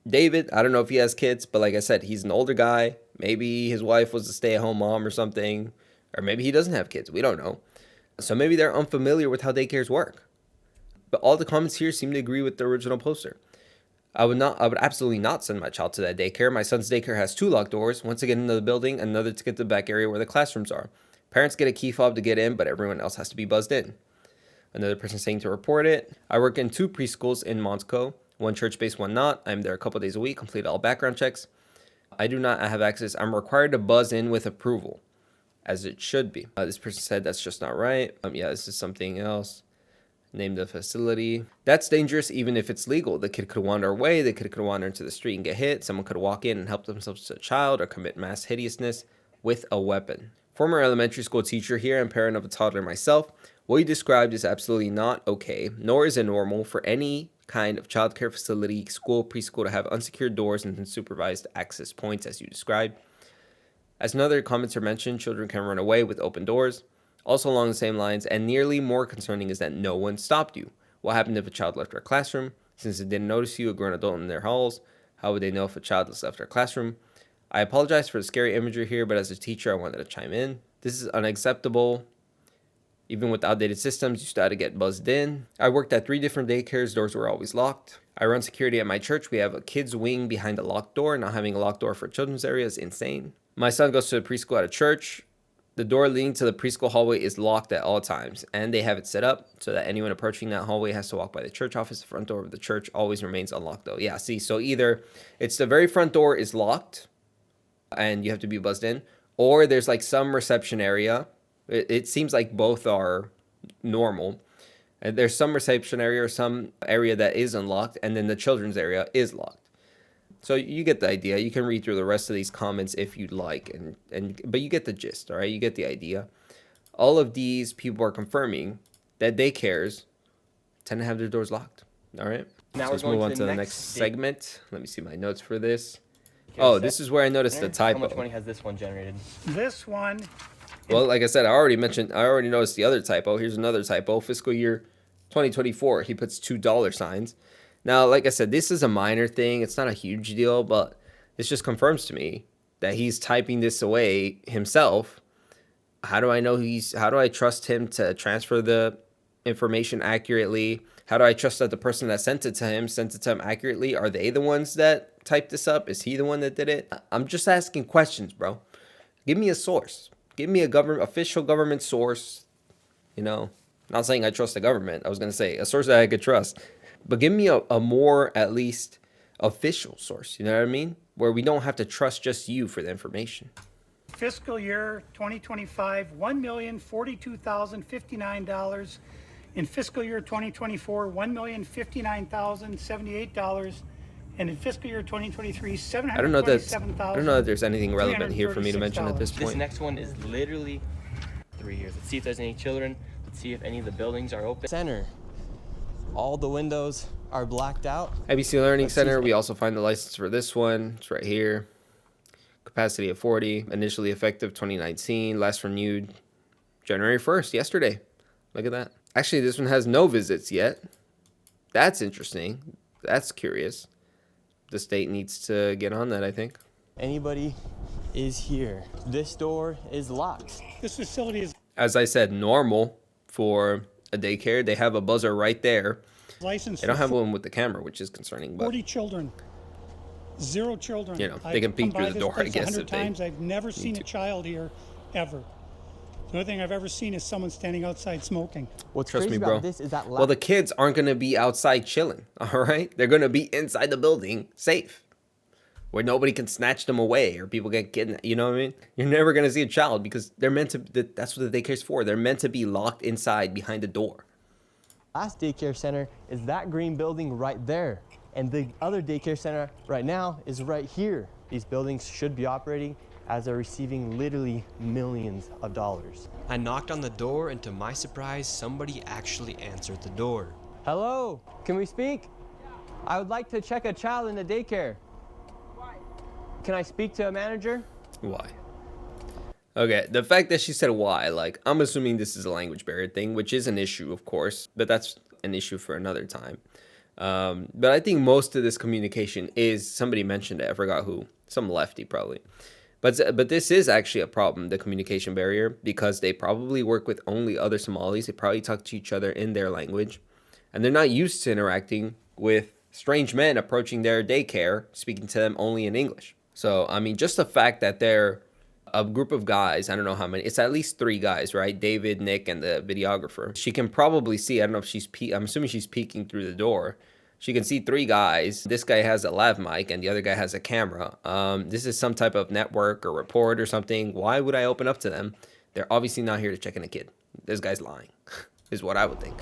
David, I don't know if he has kids, but like I said, he's an older guy. Maybe his wife was a stay-at-home mom or something, or maybe he doesn't have kids. We don't know. So maybe they're unfamiliar with how daycares work. But all the comments here seem to agree with the original poster. I would absolutely not send my child to that daycare. My son's daycare has 2 locked doors, one to get into the building, another to get to the back area where the classrooms are. Parents get a key fob to get in, but everyone else has to be buzzed in. Another person saying to report it. I work in 2 preschools in Montco, one church-based, one not. I'm there a couple days a week, complete all background checks. I do not have access. I'm required to buzz in with approval, as it should be. This person said that's just not right. Yeah, this is something else. Name the facility. That's dangerous even if it's legal. The kid could wander away. The kid could wander into the street and get hit. Someone could walk in and help themselves to a child or commit mass hideousness with a weapon. Former elementary school teacher here and parent of a toddler myself, what you described is absolutely not okay, nor is it normal for any kind of childcare facility, school, preschool to have unsecured doors and unsupervised access points as you described. As another commenter mentioned, children can run away with open doors. Also along the same lines, and nearly more concerning, is that no one stopped you. What happened if a child left our classroom? Since it didn't notice you, a grown adult in their halls, how would they know if a child has left our classroom? I apologize for the scary imagery here, but as a teacher, I wanted to chime in. This is unacceptable. Even with outdated systems, you still had to get buzzed in. I worked at 3 different daycares. Doors were always locked. I run security at my church. We have a kids wing behind a locked door. Not having a locked door for children's area is insane. My son goes to a preschool at a church. The door leading to the preschool hallway is locked at all times, and they have it set up so that anyone approaching that hallway has to walk by the church office. The front door of the church always remains unlocked, though. Yeah, see, so either it's the very front door is locked, and you have to be buzzed in, or there's like some reception area. It seems like both are normal. And there's some reception area or some area that is unlocked, and then the children's area is locked. So you get the idea. You can read through the rest of these comments if you'd like, but you get the gist, all right? You get the idea. All of these people are confirming that daycares tend to have their doors locked, all right? Now so we're let's going move on to to the the next next segment. Let me see my notes for this. Okay, This is where I noticed the typo. How much money has this one generated? This one, Well, like I said, I already noticed the other typo. Here's another typo. Fiscal year 2024, he puts $2 signs. Now, like I said, this is a minor thing. It's not a huge deal, but this just confirms to me that he's typing this away himself. How do I know how do I trust him to transfer the information accurately? How do I trust that the person that sent it to him accurately? Are they the ones that typed this up? Is he the one that did it? I'm just asking questions, bro. Give me a source. Give me a official government source. You know, not saying I trust the government. I was going to say a source that I could trust. But give me a more, at least, official source. You know what I mean? Where we don't have to trust just you for the information. fiscal year 2025, $1,042,059. In fiscal year 2024, $1,059,078. And in fiscal year 2023, $727,000. I don't know that there's anything relevant here for me to mention at this point. This next one is literally 3 years. Let's see if there's any children. Let's see if any of the buildings are open. Center. All the windows are blacked out. ABC Learning Center, we also find the license for this one. It's right here. Capacity of 40. Initially effective 2019. Last renewed January 1st, yesterday. Look at that. Actually, this one has no visits yet. That's interesting. That's curious. The state needs to get on that, I think. Anybody is here. This door is locked. This facility is, As I said, normal for a daycare. They have a buzzer right there. licensed They don't for have one with the camera, which is concerning. But 40 children. 0 children. You know, they can peek I've come through by the this door, I place guess, 100 if they times. I've never seen to. a child here, ever. The only thing I've ever seen is someone standing outside smoking. What's trust crazy me, bro. about this is that Well, the kids aren't going to be outside chilling, all right? They're going to be inside the building, safe, where nobody can snatch them away or people get kidnapped. You know what I mean? You're never going to see a child because they're meant to. That's what the daycare's for. They're meant to be locked inside behind a door. last daycare center is that green building right there. And the other daycare center right now is right here. These buildings should be operating as they're receiving literally millions of dollars. I knocked on the door, and to my surprise, somebody actually answered the door. Hello, can we speak? I would like to check a child in the daycare. can I speak to a manager? Why? Okay, the fact that she said why, like, I'm assuming this is a language barrier thing, which is an issue, of course, but that's an issue for another time. But I think most of this communication is, somebody mentioned it, I forgot who, some lefty probably. But this is actually a problem, the communication barrier, because they probably work with only other Somalis. They probably talk to each other in their language, and they're not used to interacting with strange men approaching their daycare, speaking to them only in English. So, I mean, just the fact that they're a group of guys, I don't know how many, it's at least 3 guys, right? David, Nick, and the videographer. She can probably see, I don't know if she's, I'm assuming she's peeking through the door. She can see 3 guys. This guy has a lav mic and the other guy has a camera. This is some type of network or report or something. Why would I open up to them? They're obviously not here to check in a kid. This guy's lying, is what I would think.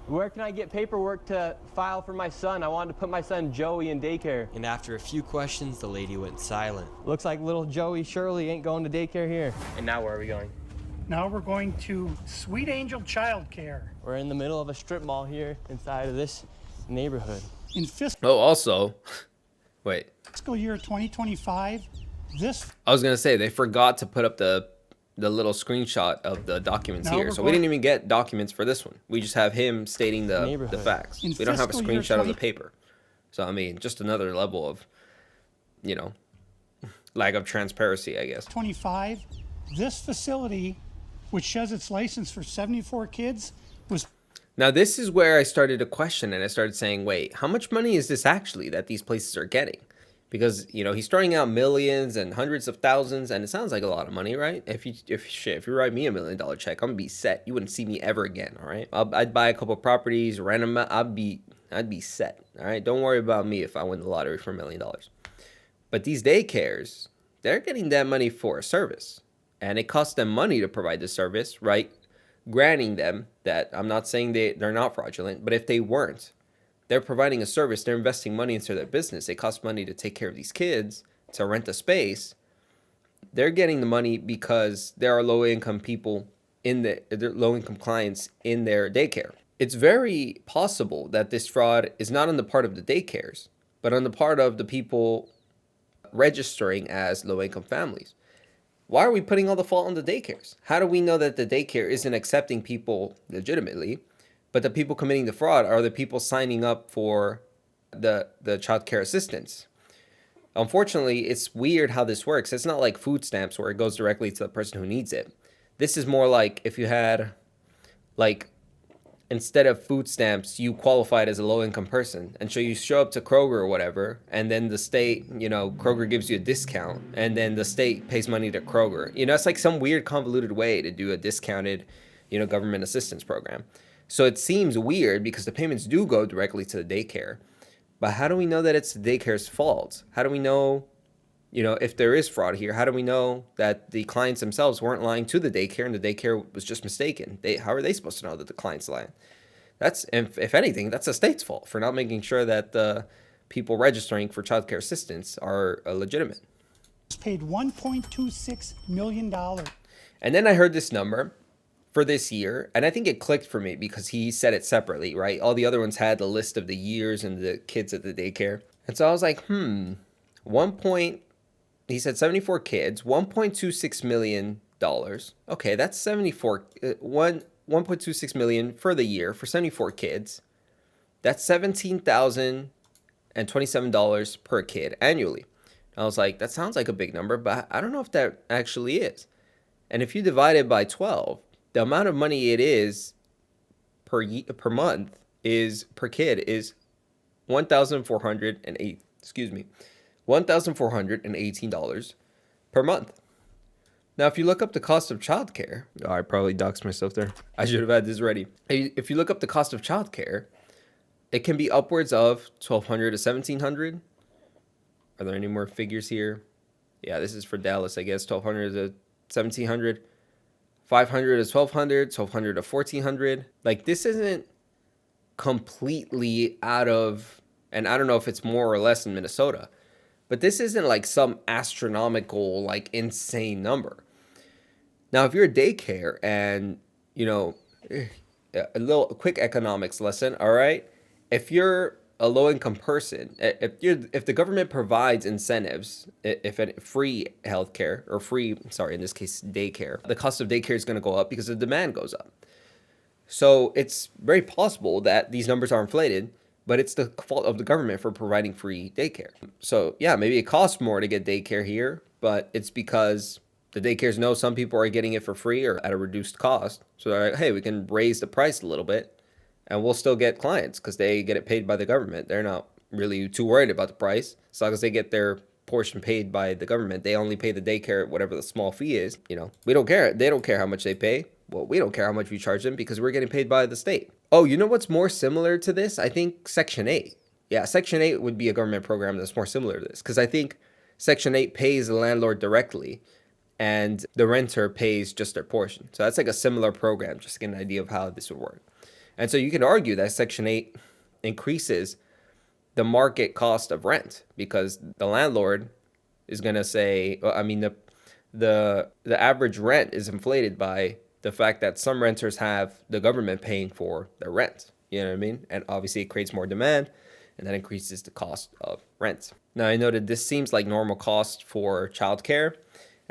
Where can I get paperwork to file for my son? I wanted to put my son Joey in daycare. And after a few questions, the lady went silent. Looks like little Joey Shirley ain't going to daycare here. And now where are we going? Now we're going to Sweet Angel Child Care. We're in the middle of a strip mall here inside of this neighborhood. In Oh, also, wait. fiscal year 2025, this... I was going to say, they forgot to put up the little screenshot of the documents Now here. So we didn't even get documents for this one. We just have him stating the facts. In We don't have a fiscal year screenshot of the 20 paper. So, I mean, just another level of, you know, lack of transparency, I guess. 25, this facility, which shows its license for 74 kids, was... Now, this is where I started to question, and I started saying, wait, how much money is this actually that these places are getting? Because, you know, he's throwing out millions and hundreds of thousands, and it sounds like a lot of money, right? If you write me $1 million check, I'm gonna be set. You wouldn't see me ever again, all right? I'd buy a couple properties, rent them out, I'd be set, all right? Don't worry about me if I win the lottery for $1 million. But these daycares, they're getting that money for a service, and it costs them money to provide the service, right? Granting them that, I'm not saying they're not fraudulent, but if they weren't, they're providing a service, they're investing money into their business. It costs money to take care of these kids, to rent a space. They're getting the money because there are low-income people low-income clients in their daycare. It's very possible that this fraud is not on the part of the daycares, but on the part of the people registering as low-income families. Why are we putting all the fault on the daycares? How do we know that the daycare isn't accepting people legitimately, but the people committing the fraud are the people signing up for the child care assistance? Unfortunately, it's weird how this works. It's not like food stamps where it goes directly to the person who needs it. This is more like if you had, like, instead of food stamps, you qualified as a low-income person. And so you show up to Kroger or whatever, and then the state, you know, Kroger gives you a discount, and then the state pays money to Kroger. You know, it's like some weird convoluted way to do a discounted, you know, government assistance program. So it seems weird because the payments do go directly to the daycare. But how do we know that it's the daycare's fault? How do we know, you know, if there is fraud here? How do we know that the clients themselves weren't lying to the daycare and the daycare was just mistaken? How are they supposed to know that the client's lying? That's, if anything, that's the state's fault for not making sure that the people registering for child care assistance are legitimate. paid $1.26 million. And then I heard this number for this year, and I think it clicked for me because he said it separately, right? All the other ones had the list of the years and the kids at the daycare. And so I was like, he said 74 kids, $1.26 million. Okay, that's 1.26 million for the year for 74 kids. That's $17,027 per kid annually. I was like, that sounds like a big number, but I don't know if that actually is. And if you divide it by 12, the amount of money it is per month is per kid is $1,418 per month. Now, if you look up the cost of childcare, I probably doxed myself there. I should have had this ready. If you look up the cost of childcare, it can be upwards of $1,200 to $1,700. Are there any more figures here? Yeah, this is for Dallas, I guess. $1,200 to $1,700. $500 to $1,200, $1,200 to $1,400. Like, this isn't completely out of, and I don't know if it's more or less in Minnesota, but this isn't like some astronomical, like, insane number. Now, if you're a daycare and, you know, a quick economics lesson, all right? If you're a low-income person, if the government provides incentives, free healthcare or free, sorry, in this case, daycare, the cost of daycare is going to go up because the demand goes up. So it's very possible that these numbers are inflated, but it's the fault of the government for providing free daycare. So yeah, maybe it costs more to get daycare here, but it's because the daycares know some people are getting it for free or at a reduced cost. So they're like, hey, we can raise the price a little bit and we'll still get clients because they get it paid by the government. They're not really too worried about the price. As long as they get their portion paid by the government, they only pay the daycare whatever the small fee is. You know, we don't care. They don't care how much they pay. Well, we don't care how much we charge them because we're getting paid by the state. Oh, you know what's more similar to this? I think Section 8. Yeah, Section 8 would be a government program that's more similar to this because I think Section 8 pays the landlord directly and the renter pays just their portion. So that's like a similar program, just to get an idea of how this would work. And so you can argue that Section 8 increases the market cost of rent because the landlord is going to say, well, I mean, the average rent is inflated by the fact that some renters have the government paying for their rent. You know what I mean? And obviously it creates more demand and that increases the cost of rent. Now I noted this seems like normal cost for childcare.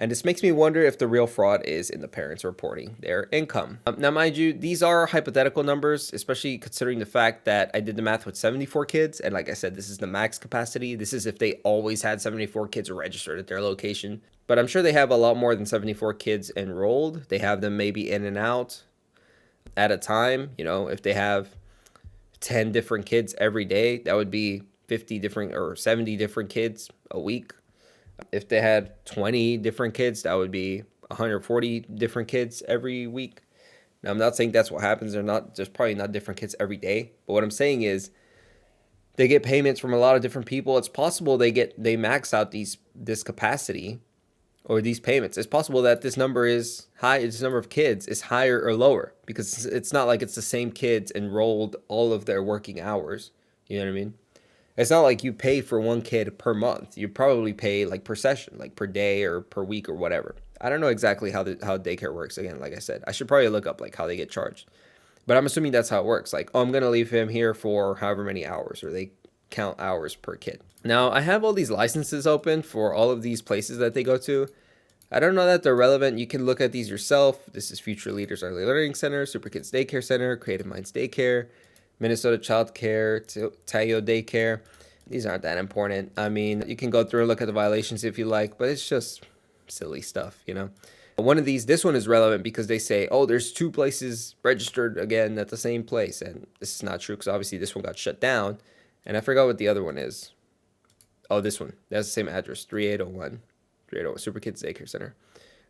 And this makes me wonder if the real fraud is in the parents reporting their income. Now, mind you, these are hypothetical numbers, especially considering the fact that I did the math with 74 kids. And like I said, this is the max capacity. This is if they always had 74 kids registered at their location. But I'm sure they have a lot more than 74 kids enrolled. They have them maybe in and out at a time. You know, if they have 10 different kids every day, that would be 50 different or 70 different kids a week. If they had 20 different kids, that would be 140 different kids every week. Now, I'm not saying that's what happens. There's probably not different kids every day. But what I'm saying is they get payments from a lot of different people. It's possible they max out this capacity or these payments. It's possible that this number is high. This number of kids is higher or lower because it's not like it's the same kids enrolled all of their working hours. You know what I mean? It's not like you pay for one kid per month. You probably pay like per session, like per day or per week or whatever. I don't know exactly how daycare works. Again, like I said, I should probably look up like how they get charged. But I'm assuming that's how it works. Like, oh, I'm going to leave him here for however many hours, or they count hours per kid. Now, I have all these licenses open for all of these places that they go to. I don't know that they're relevant. You can look at these yourself. This is Future Leaders Early Learning Center, Super Kids Daycare Center, Creative Minds Daycare, Minnesota Child Care, Tayo Daycare. These aren't that important. I mean, you can go through and look at the violations if you like, but it's just silly stuff, you know. One of these, this one is relevant because they say, oh, there's 2 places registered again at the same place. And this is not true because obviously this one got shut down. And I forgot what the other one is. Oh, this one. That's the same address, 3801 Super Kids Daycare Center.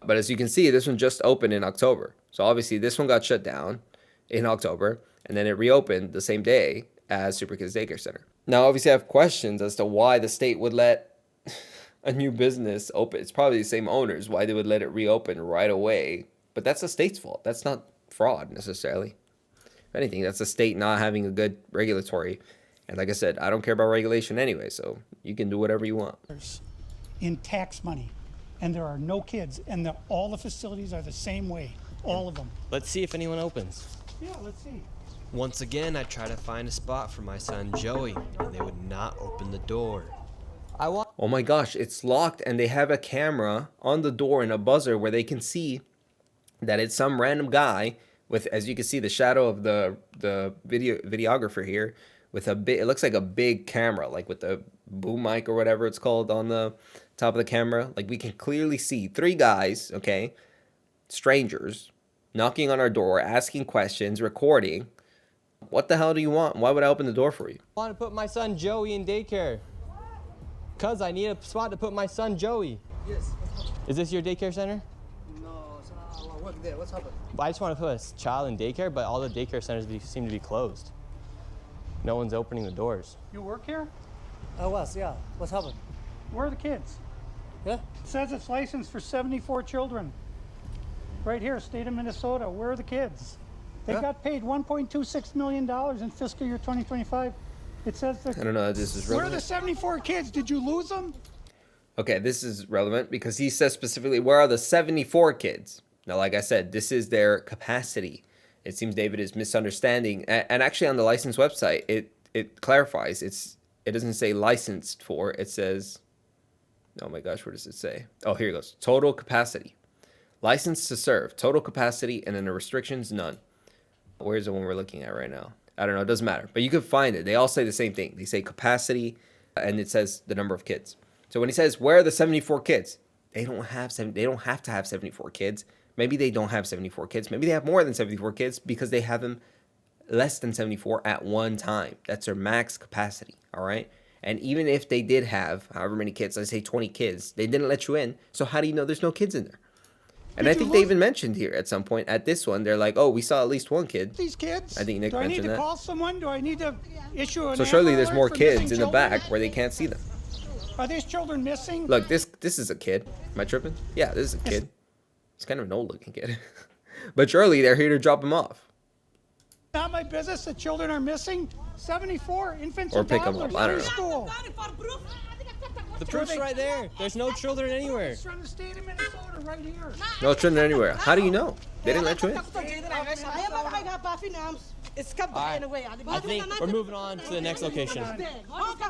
But as you can see, this one just opened in October. So obviously this one got shut down in October. And then it reopened the same day as Super Kids Daycare Center. Now, obviously, I have questions as to why the state would let a new business open. It's probably the same owners, why they would let it reopen right away. But that's the state's fault. That's not fraud, necessarily. If anything, that's the state not having a good regulatory. And like I said, I don't care about regulation anyway, so you can do whatever you want. In tax money, and there are no kids, and all the facilities are the same way, all of them. Let's see if anyone opens. Yeah, let's see. Once again, I try to find a spot for my son Joey, and they would not open the door. Oh my gosh, it's locked, and they have a camera on the door and a buzzer where they can see that it's some random guy with, as you can see, the shadow of the videographer here with it looks like a big camera, like with the boom mic or whatever it's called on the top of the camera. Like we can clearly see 3 guys, okay, strangers, knocking on our door, asking questions, recording. What the hell do you want? Why would I open the door for you? I want to put my son Joey in daycare. Cause I need a spot to put my son Joey. Yes. Is this your daycare center? No, so I work there. What's happened? I just want to put a child in daycare, but all the daycare centers seem to be closed. No one's opening the doors. You work here? I was, yeah. What's happened? Where are the kids? Yeah? It says it's licensed for 74 children. Right here, state of Minnesota. Where are the kids? They got paid $1.26 million in fiscal year 2025. It says that. I don't know if this is relevant. Where are the 74 kids? Did you lose them? Okay, this is relevant because he says specifically, where are the 74 kids? Now, like I said, this is their capacity. It seems David is misunderstanding. And actually on the license website, it clarifies. It doesn't say licensed for. It says, oh my gosh, where does it say? Oh, here it goes. Total capacity. Licensed to serve. Total capacity, and then the restrictions, none. Where's the one we're looking at right now? I don't know. It doesn't matter. But you can find it. They all say the same thing. They say capacity, and it says the number of kids. So when he says, where are the 74 kids? They don't have to have 74 kids. Maybe they don't have 74 kids. Maybe they have more than 74 kids because they have them less than 74 at one time. That's their max capacity, all right? And even if they did have however many kids, let's say 20 kids, they didn't let you in. So how do you know there's no kids in there? And I think they even mentioned here at some point at this one, they're like, oh, we saw at least one kid. These kids? I think Nick mentioned that. Do I need to call someone? Do I need to issue an So surely there's alert more for kids missing in the children? back where they can't see them. Are these children missing? Look, this is a kid. Am I tripping? Yeah, this is a kid. He's kind of an old looking kid. But surely they're here to drop him off. Not my business that children are missing. 74 infants Or and pick 'em toddlers up. I don't in know. school. The proof's right there. There's no children anywhere. It's from the state of Minnesota right here. No children anywhere. How do you know? They didn't let you in. I think we're moving on to the next location.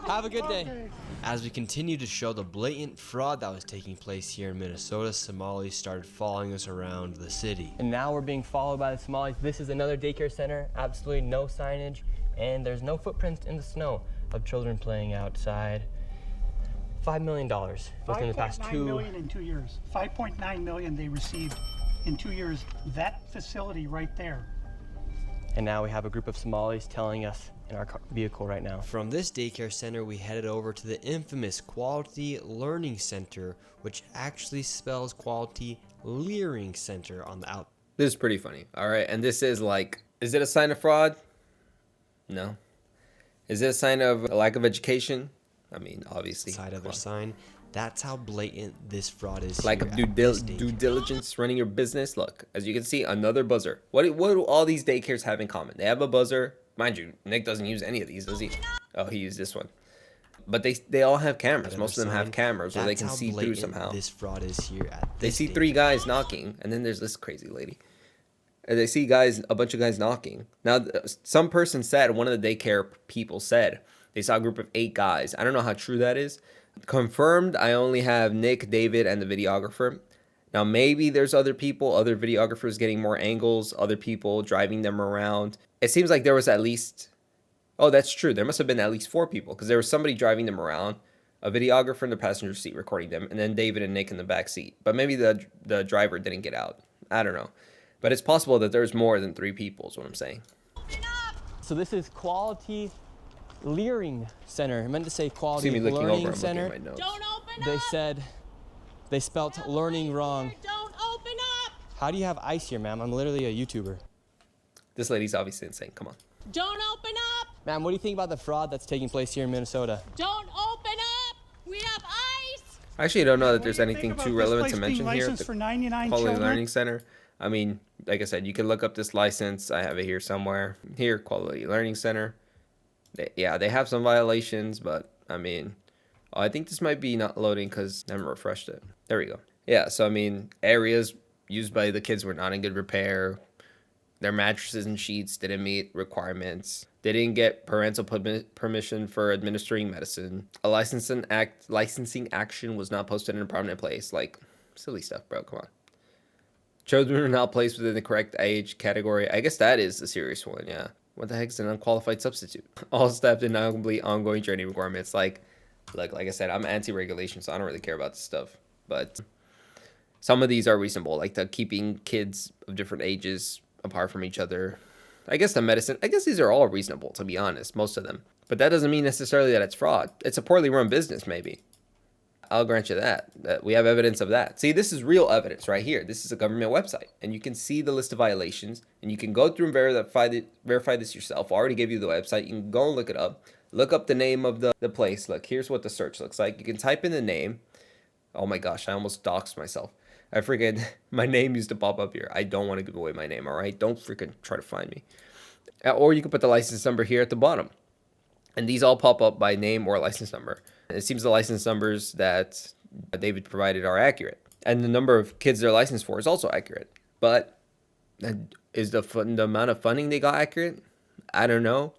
Have a good day. As we continue to show the blatant fraud that was taking place here in Minnesota, Somalis started following us around the city. And now we're being followed by the Somalis. This is another daycare center, absolutely no signage, and there's no footprints in the snow of children playing outside. $5 million within the past 5.9 million in 2 years. 5.9 million they received in 2 years. That facility right there. And now we have a group of Somalis telling us in our vehicle right now. From this daycare center, we headed over to the infamous Quality Learning Center, which actually spells Quality Leering Center on the out. This is pretty funny. All right. And this is like, is it a sign of fraud? No. Is it a sign of a lack of education? I mean, obviously. Side of their sign. That's how blatant this fraud is. Lack of due diligence running your business. Look, as you can see, another buzzer. What do all these daycares have in common? They have a buzzer. Mind you, Nick doesn't use any of these, does he? Oh, he used this one. But they all have cameras. Most of them have cameras where they can see through somehow. This fraud is here at They see three guys knocking, and then there's this crazy lady. And they see a bunch of guys knocking. Now, some person said, one of the daycare people said, they saw a group of 8 guys. I don't know how true that is. Confirmed, I only have Nick, David, and the videographer. Now, maybe there's other people, other videographers getting more angles, other people driving them around. It seems like there was at least... Oh, that's true. There must have been at least 4 people because there was somebody driving them around, a videographer in the passenger seat recording them, and then David and Nick in the back seat. But maybe the driver didn't get out. I don't know. But it's possible that there's more than 3 people is what I'm saying. So this is Quality Leering Center. I meant to say Quality See me looking Learning over, I'm Center. looking at my notes. Don't open They up. said they spelt learning wrong. Don't open up. How do you have ice here, ma'am? I'm literally a YouTuber. This lady's obviously insane. Come on. Don't open up. Ma'am, what do you think about the fraud that's taking place here in Minnesota? Don't open up. We have ice. I actually don't know that there's What do you anything think too about this relevant to place being mention here. licensed for 99 Quality children? Learning Center. I mean, like I said, you can look up this license. I have it here somewhere. Here, Quality Learning Center. They have some violations, but I mean, I think this might be not loading because I haven't refreshed it. There we go. Yeah, so I mean, areas used by the kids were not in good repair. Their mattresses and sheets didn't meet requirements. They didn't get parental permission for administering medicine. A licensing action was not posted in a prominent place. Like, silly stuff, bro. Come on. Children are not placed within the correct age category. I guess that is the serious one, yeah. What the heck is an unqualified substitute? All staff did not complete ongoing training requirements. Like I said, I'm anti-regulation, so I don't really care about this stuff. But some of these are reasonable, like the keeping kids of different ages apart from each other. I guess these are all reasonable, to be honest, most of them. But that doesn't mean necessarily that it's fraud. It's a poorly run business, maybe. I'll grant you that we have evidence of that. See, this is real evidence right here. This is a government website, and you can see the list of violations, and you can go through and verify this yourself. I already gave you the website. You can go and look it up. Look up the name of the place. Look, here's what the search looks like. You can type in the name. Oh my gosh, I almost doxed myself. I freaking, my name used to pop up here. I don't want to give away my name, all right? Don't freaking try to find me. Or you can put the license number here at the bottom. And these all pop up by name or license number. It seems the license numbers that David provided are accurate. And the number of kids they're licensed for is also accurate. But is the amount of funding they got accurate? I don't know.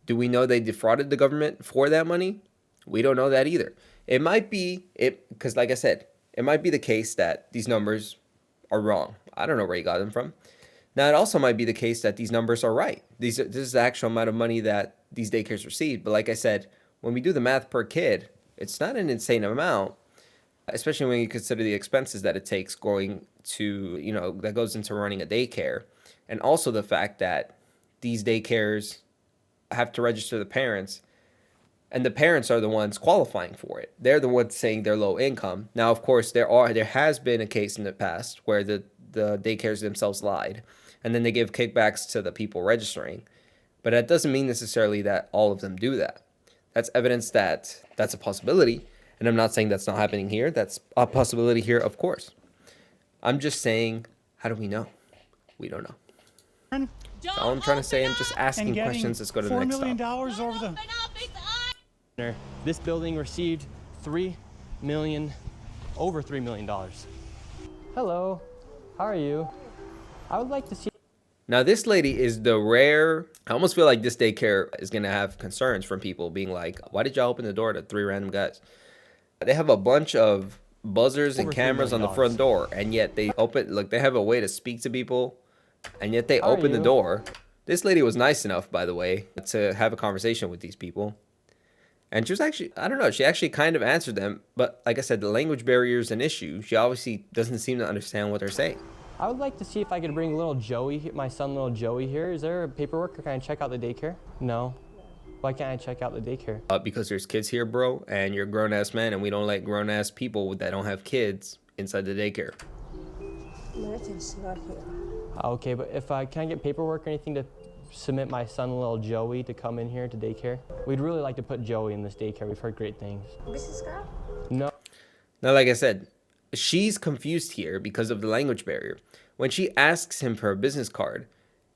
Do we know they defrauded the government for that money? We don't know that either. It might be because, like I said, it might be the case that these numbers are wrong. I don't know where he got them from. Now, it also might be the case that these numbers are right. This is the actual amount of money that these daycares received. But like I said, when we do the math per kid, it's not an insane amount, especially when you consider the expenses that it takes going to, that goes into running a daycare. And also the fact that these daycares have to register the parents, and the parents are the ones qualifying for it. They're the ones saying they're low income. Now, of course, there has been a case in the past where the daycares themselves lied, and then they give kickbacks to the people registering. But that doesn't mean necessarily that all of them do that. That's evidence that that's a possibility. And I'm not saying that's not happening here. That's a possibility here, of course. I'm just saying, how do we know? We don't know. That's all I'm trying to say. I'm just asking questions. Let's go to the next $4 million stop. over the... Open up its eyes. This building received over $3 million. Hello, how are you? I would like to see. Now, this lady is the rare. I almost feel like this daycare is going to have concerns from people being like, why did y'all open the door to 3 random guys? They have a bunch of buzzers and Over $3 cameras on the million. front door, and yet they they have a way to speak to people, and yet they open the you? door. This lady was nice enough, by the way, to have a conversation with these people. And she was actually, I don't know, she actually kind of answered them. But like I said, the language barrier is an issue. She obviously doesn't seem to understand what they're saying. I would like to see if I could bring little Joey, my son little Joey here. Is there paperwork or can I check out the daycare? No. Why can't I check out the daycare? Because there's kids here, bro, and you're a grown-ass man, and we don't let grown-ass people that don't have kids inside the daycare. Milton's not here. Okay, but if can I get paperwork or anything to submit my son little Joey to come in here to daycare? We'd really like to put Joey in this daycare. We've heard great things. Business card? No. Now, like I said, she's confused here because of the language barrier. When she asks him for a business card,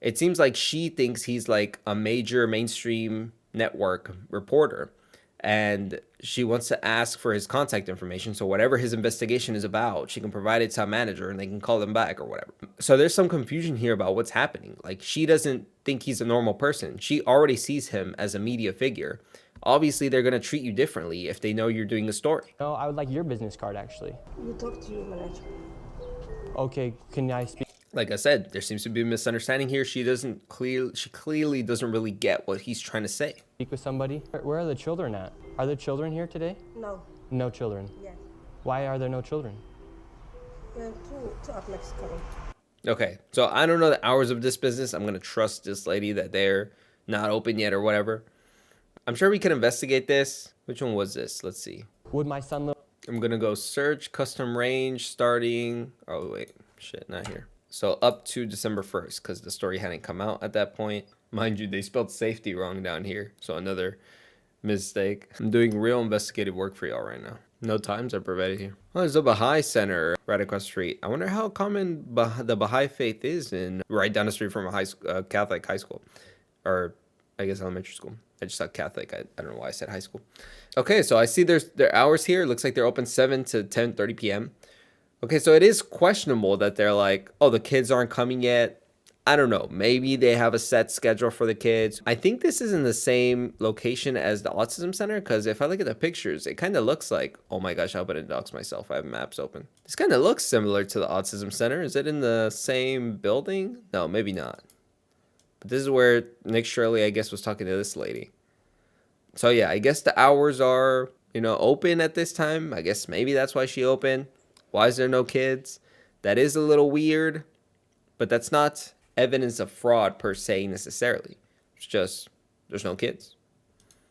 it seems like she thinks he's like a major mainstream network reporter, and she wants to ask for his contact information, so whatever his investigation is about, she can provide it to a manager and they can call them back or whatever. So there's some confusion here about what's happening. Like, she doesn't think he's a normal person. She already sees him as a media figure. Obviously, they're going to treat you differently if they know you're doing a story. No, I would like your business card, actually. You talk to your manager. Okay, can I speak? Like I said, there seems to be a misunderstanding here. She clearly doesn't really get what he's trying to say. Speak with somebody? Where are the children at? Are there children here today? No. No children. Yes. Why are there no children? Two of Mexico. Okay, so I don't know the hours of this business. I'm going to trust this lady that they're not open yet or whatever. I'm sure we can investigate this. Which one was this? Let's see. Would my son live? I'm going to go search custom range starting. Oh, wait. Shit, not here. So up to December 1st because the story hadn't come out at that point. Mind you, they spelled safety wrong down here. So another mistake. I'm doing real investigative work for y'all right now. No times are provided here. Oh, there's a Baha'i center right across the street. I wonder how common the Baha'i faith is in right down the street from a Catholic high school. Or I guess elementary school. I just thought Catholic. I don't know why I said high school. Okay, so I see their hours here. It looks like they're open 7 to 10:30 p.m. Okay, so it is questionable that they're like, oh, the kids aren't coming yet. I don't know. Maybe they have a set schedule for the kids. I think this is in the same location as the autism center because if I look at the pictures, it kind of looks like, oh my gosh, I hope I didn't dox myself. I have maps open. This kind of looks similar to the autism center. Is it in the same building? No, maybe not. But this is where Nick Shirley, I guess, was talking to this lady. So yeah, I guess the hours are, open at this time. I guess maybe that's why she opened. Why is there no kids? That is a little weird, but that's not evidence of fraud per se necessarily. It's just there's no kids,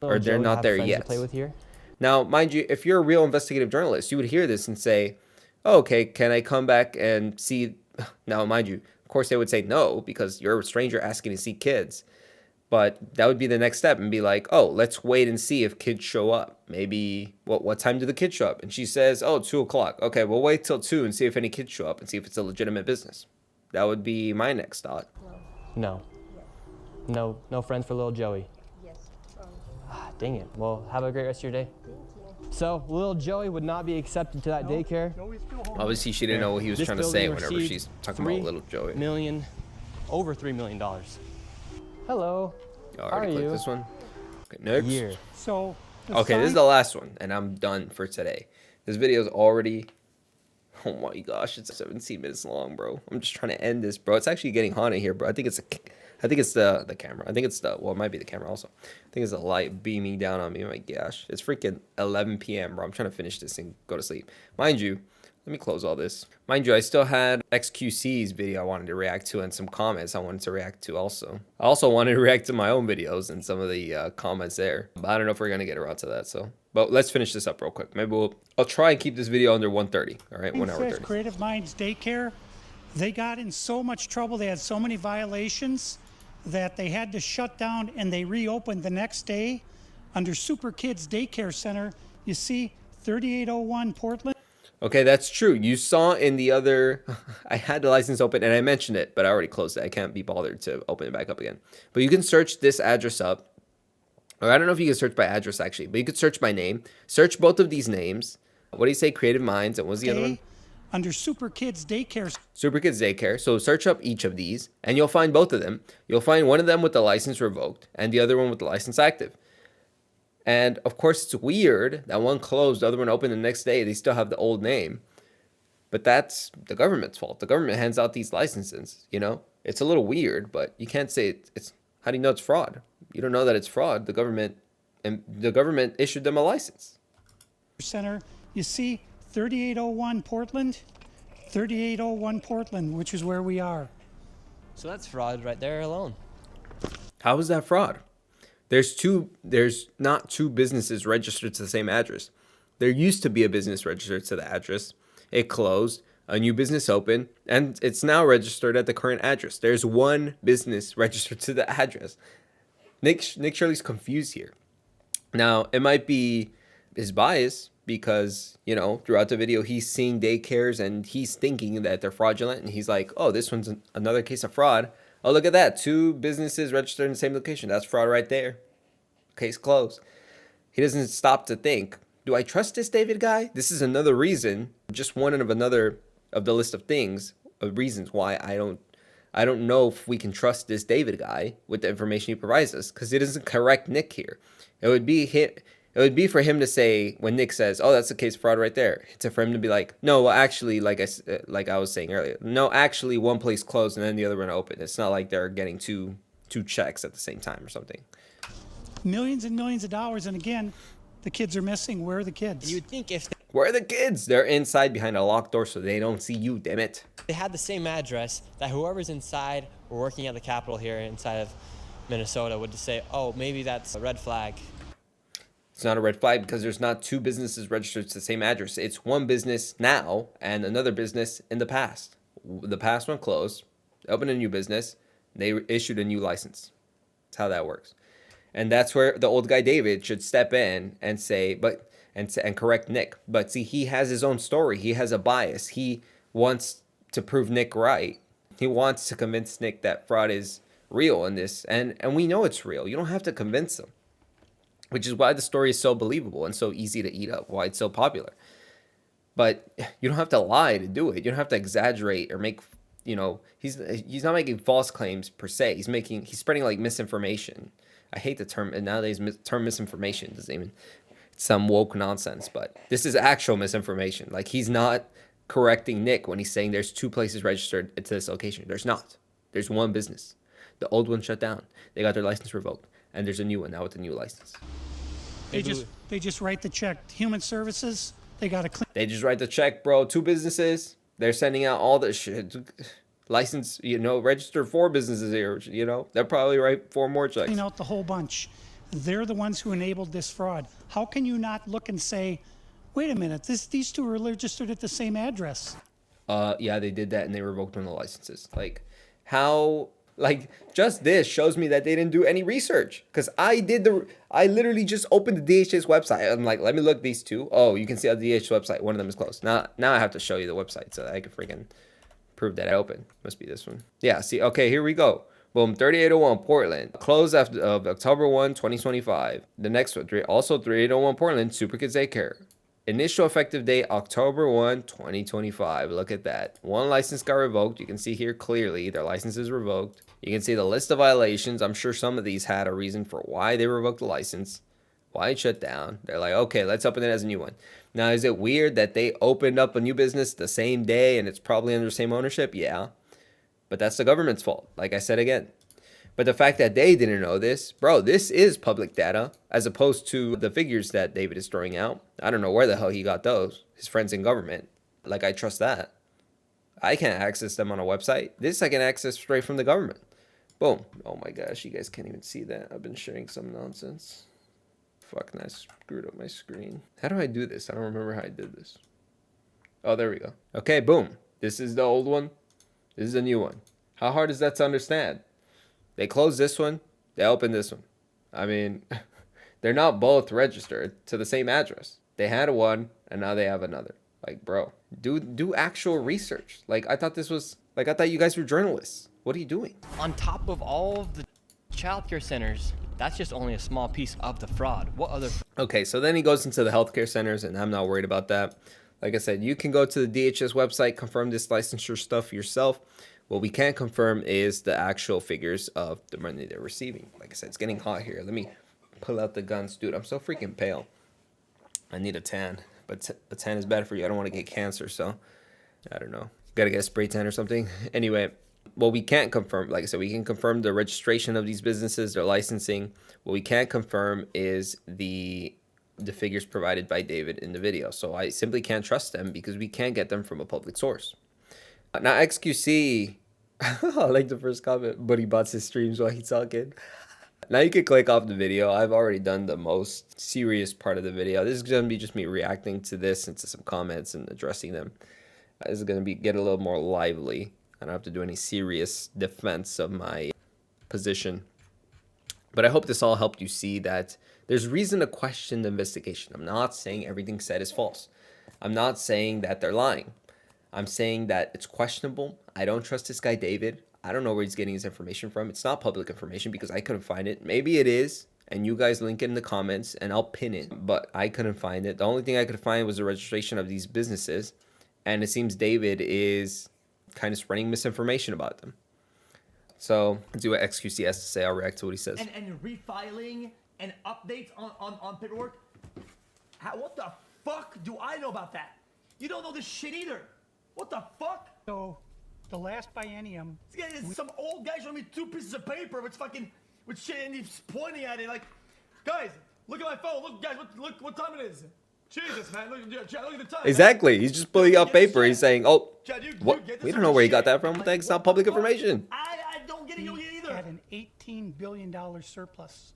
or they're Joey not have there friends to yet. play with here? Now, mind you, if you're a real investigative journalist, you would hear this and say, oh, okay, can I come back and see? Now, mind you, of course they would say no because you're a stranger asking to see kids. But that would be the next step and be like, oh, let's wait and see if kids show up. Maybe, what time do the kids show up? And she says, oh, 2 o'clock. Okay, we'll wait till 2 and see if any kids show up and see if it's a legitimate business. That would be my next thought. No. No friends for little Joey. Yes. Dang it. Well, have a great rest of your day. So, little Joey would not be accepted to that daycare. Obviously, she didn't know what he was This trying to say building whenever received she's talking about little Joey. Over $3 million. Hello. You How are already clicked you? this one. Okay, next. year. So. Okay, this is the last one, and I'm done for today. This video is already, oh my gosh, it's 17 minutes long, bro. I'm just trying to end this, bro. It's actually getting hot in here, bro. I think it's the camera. I think it's the, well, it might be the camera also. I think it's the light beaming down on me. Oh my gosh, it's freaking 11 p.m., bro. I'm trying to finish this and go to sleep. Mind you, let me close all this. Mind you, I still had XQC's video I wanted to react to and some comments I wanted to react to also. I also wanted to react to my own videos and some of the comments there. But I don't know if we're going to get around to that. So, but let's finish this up real quick. Maybe I'll try and keep this video under 1:30. All right, 1 hour 30. Creative Minds Daycare, they got in so much trouble. They had so many violations that they had to shut down, and they reopened the next day under Super Kids Daycare Center. You see 3801 Portland. Okay, that's true. You saw in the other, I had the license open and I mentioned it, but I already closed it. I can't be bothered to open it back up again. But you can search this address up. Or I don't know if you can search by address actually, but you could search by name. Search both of these names. What do you say? Creative Minds. And what was the other one? Under Super Kids Daycare. Super Kids Daycare. So search up each of these and you'll find both of them. You'll find one of them with the license revoked and the other one with the license active. And of course, it's weird that one closed, the other one opened the next day. They still have the old name. But that's the government's fault. The government hands out these licenses, you know? It's a little weird, but you can't say it's how do you know it's fraud? You don't know that it's fraud. The government issued them a license. Center, you see 3801 Portland, 3801 Portland, which is where we are. So that's fraud right there alone. How is that fraud? There's not two businesses registered to the same address. There used to be a business registered to the address. It closed, a new business opened, and it's now registered at the current address. There's one business registered to the address. Nick Shirley's confused here. Now, it might be his bias because, you know, throughout the video, he's seeing daycares and he's thinking that they're fraudulent. And he's like, oh, this one's another case of fraud. Oh, look at that. Two businesses registered in the same location. That's fraud right there. Case closed. He doesn't stop to think, do I trust this David guy? This is another reason, just one of another of the list of things, of reasons why I don't know if we can trust this David guy with the information he provides us, because it doesn't correct Nick here. It would be for him to say, when Nick says, oh, that's a case of fraud right there, it's for him to be like, no, well, actually, like I was saying earlier, no, actually one place closed and then the other one opened. It's not like they're getting two checks at the same time or something. Millions and millions of dollars, and again, the kids are missing. Where are the kids? You would think if Where are the kids? They're inside behind a locked door so they don't see you, damn it. they had the same address, that whoever's inside or working at the Capitol here inside of Minnesota would just say, oh, maybe that's a red flag. It's not a red flag because there's not two businesses registered to the same address. It's one business now and another business in the past. The past one closed, they opened a new business, they issued a new license. That's how that works. And that's where the old guy David should step in and say, and correct Nick. But see, he has his own story. He has a bias. He wants to prove Nick right. He wants to convince Nick that fraud is real in this. And we know it's real. You don't have to convince him. Which is why the story is so believable and so easy to eat up, why it's so popular. But you don't have to lie to do it. You don't have to exaggerate or make, you know, he's not making false claims per se. He's spreading like misinformation. I hate the term, and nowadays term misinformation doesn't even, it's some woke nonsense, but this is actual misinformation. Like, he's not correcting Nick when he's saying there's two places registered to this location. There's not. There's one business. The old one shut down. They got their license revoked, and there's a new one now with a new license. They just write the check. Human Services, they got to clean. They just write the check, bro. Two businesses. They're sending out all the shit. License, you know, register 4 businesses here, you know. They'll probably write 4 more checks. Clean out the whole bunch. They're the ones who enabled this fraud. How can you not look and say, wait a minute, these two are registered at the same address? Yeah, they did that and they revoked one of the licenses. Like, how, like, just this shows me that they didn't do any research. Because I literally just opened the DHS website. I'm like, let me look these two. Oh, you can see on the DHS website, one of them is closed. Now I have to show you the website so that I can freaking prove that I opened. Must be this one. Yeah, see, okay, here we go. Boom, 3801 Portland. Closed after of October 1, 2025. The next one, also 3801 Portland, Super Kids Daycare. Initial effective date, October 1, 2025. Look at that. One license got revoked. You can see here clearly their license is revoked. You can see the list of violations. I'm sure some of these had a reason for why they revoked the license, why it shut down. They're like, okay, let's open it as a new one. Now, is it weird that they opened up a new business the same day and it's probably under the same ownership? Yeah, but that's the government's fault, like I said again. But the fact that they didn't know this, bro, this is public data as opposed to the figures that David is throwing out. I don't know where the hell he got those. His friends in government. Like, I trust that. I can't access them on a website. This I can access straight from the government. Boom. Oh my gosh, you guys can't even see that. I've been sharing some nonsense. Fuck, and I screwed up my screen. How do I do this? I don't remember how I did this. Oh, there we go. Okay, boom. This is the old one. This is the new one. How hard is that to understand? They closed this one. They opened this one. I mean, they're not both registered to the same address. They had one, and now they have another. Like, bro, do actual research. Like, I thought you guys were journalists. What are you doing? On top of all of the childcare centers, that's just only a small piece of the fraud. What other? Okay, so then he goes into the healthcare centers, and I'm not worried about that. Like I said, you can go to the DHS website, confirm this licensure stuff yourself. What we can't confirm is the actual figures of the money they're receiving. Like I said, it's getting hot here. Let me pull out the guns. Dude, I'm so freaking pale. I need a tan, but a tan is bad for you. I don't want to get cancer, so I don't know. Gotta get a spray tan or something. Anyway, what we can't confirm, like I said, we can confirm the registration of these businesses, their licensing. What we can't confirm is the figures provided by David in the video. So I simply can't trust them because we can't get them from a public source. Now, XQC, I like the first comment, but he bots his streams while he's talking. Now you can click off the video. I've already done the most serious part of the video. This is going to be just me reacting to this and to some comments and addressing them. This is going to get a little more lively. I don't have to do any serious defense of my position. But I hope this all helped you see that there's reason to question the investigation. I'm not saying everything said is false. I'm not saying that they're lying. I'm saying that it's questionable. I don't trust this guy, David. I don't know where he's getting his information from. It's not public information because I couldn't find it. Maybe it is, and you guys link it in the comments, and I'll pin it. But I couldn't find it. The only thing I could find was the registration of these businesses, and it seems David is kind of spreading misinformation about them. So let's see what XQC has to say. I'll react to what he says. And refiling and updates on paperwork. What the fuck do I know about that? You don't know this shit either. What the fuck? So the last biennium, Some old guy showing me 2 pieces of paper with fucking with shit and he's pointing at it like, guys, look at my phone. Look, guys, look what time it is. Jesus, man, look at the time. Exactly. He's just pulling out paper. He's saying, oh, Chad, what? We don't know where he got that from. What the heck's not public information? I don't get it either. had an $18 billion surplus.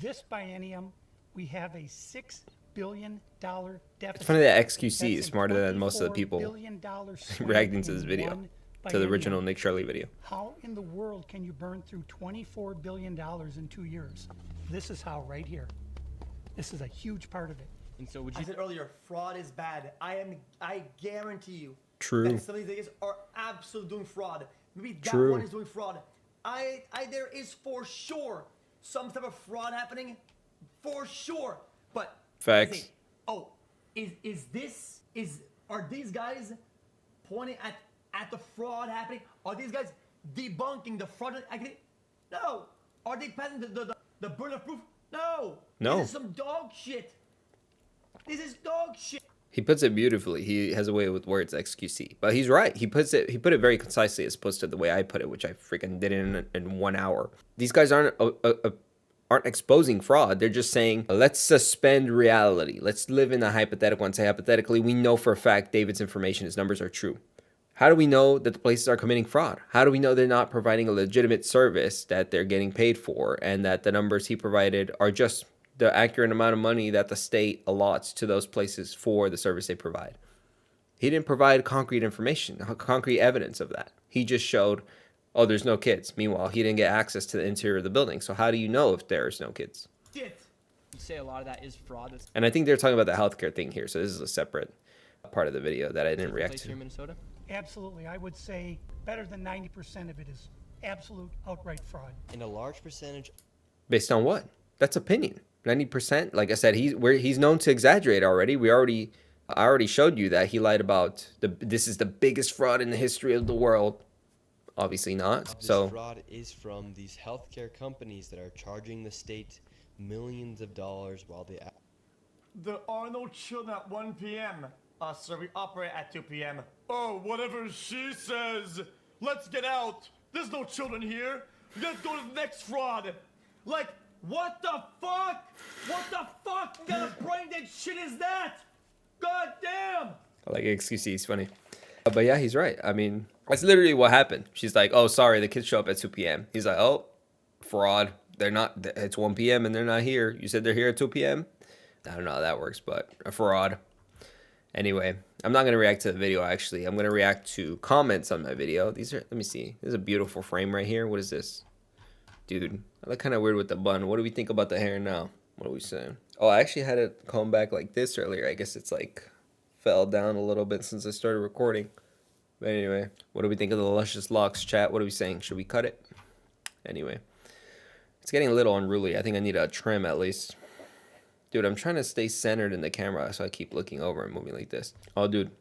This biennium, we have a $6 billion deficit. It's funny that XQC is That's a smarter than most of the people $24 billion swing reacting to this in video, one to the biennium. original Nick Shirley video. How in the world can you burn through $24 billion in 2 years? This is how, right here. This is a huge part of it. And so would I you? said earlier, fraud is bad. I guarantee you. True. That some of these guys are absolutely doing fraud. Maybe that True. one is doing fraud. There is for sure some type of fraud happening, for sure. But Facts. are these guys pointing at the fraud happening? Are these guys debunking the fraud activity? No. Are they passing the burden of proof? No. No. This is some dog shit. This is dog shit. He puts it beautifully. He has a way with words, XQC. But he's right. He put it very concisely as opposed to the way I put it, which I freaking did in 1 hour. These guys aren't exposing fraud. They're just saying, let's suspend reality. Let's live in a hypothetical and say hypothetically, we know for a fact David's information, his numbers are true. How do we know that the places are committing fraud? How do we know they're not providing a legitimate service that they're getting paid for and that the numbers he provided are just the accurate amount of money that the state allots to those places for the service they provide? He didn't provide concrete information, concrete evidence of that. He just showed, oh, there's no kids. Meanwhile, he didn't get access to the interior of the building. So how do you know if there's no kids? Shit. You say a lot of that is fraud. That's And I think they're talking about the healthcare thing here. So this is a separate part of the video that I didn't react place here in to. Minnesota. Absolutely. I would say better than 90% of it is absolute outright fraud. And a large percentage. Based on what? That's opinion. 90%. Like I said, he's known to exaggerate already. I already showed you that he lied about this is the biggest fraud in the history of the world. Obviously not. This So fraud is from these healthcare companies that are charging the state millions of dollars while they. There are no children at 1 p.m. Sir, we operate at 2 p.m. Oh, whatever she says. Let's get out. There's no children here. Let's go to the next fraud. Like, what the fuck? What the fuck kind of brain dead shit is that? God damn. I like excuse. He's funny. But yeah, he's right. I mean, that's literally what happened. She's like, oh, sorry, the kids show up at 2 p.m. He's like, oh, fraud. They're not, it's 1 p.m. and they're not here. You said they're here at 2 p.m.? I don't know how that works, but a fraud. Anyway, I'm not going to react to the video, actually. I'm going to react to comments on my video. These are, let me see. This is a beautiful frame right here. What is this? Dude, I look kind of weird with the bun. What do we think about the hair now? What are we saying? Oh, I actually had it comb back like this earlier. I guess it's like fell down a little bit since I started recording. But anyway, what do we think of the luscious locks, chat? What are we saying? Should we cut it? Anyway, it's getting a little unruly. I think I need a trim at least. Dude, I'm trying to stay centered in the camera, so I keep looking over and moving like this. Oh, dude,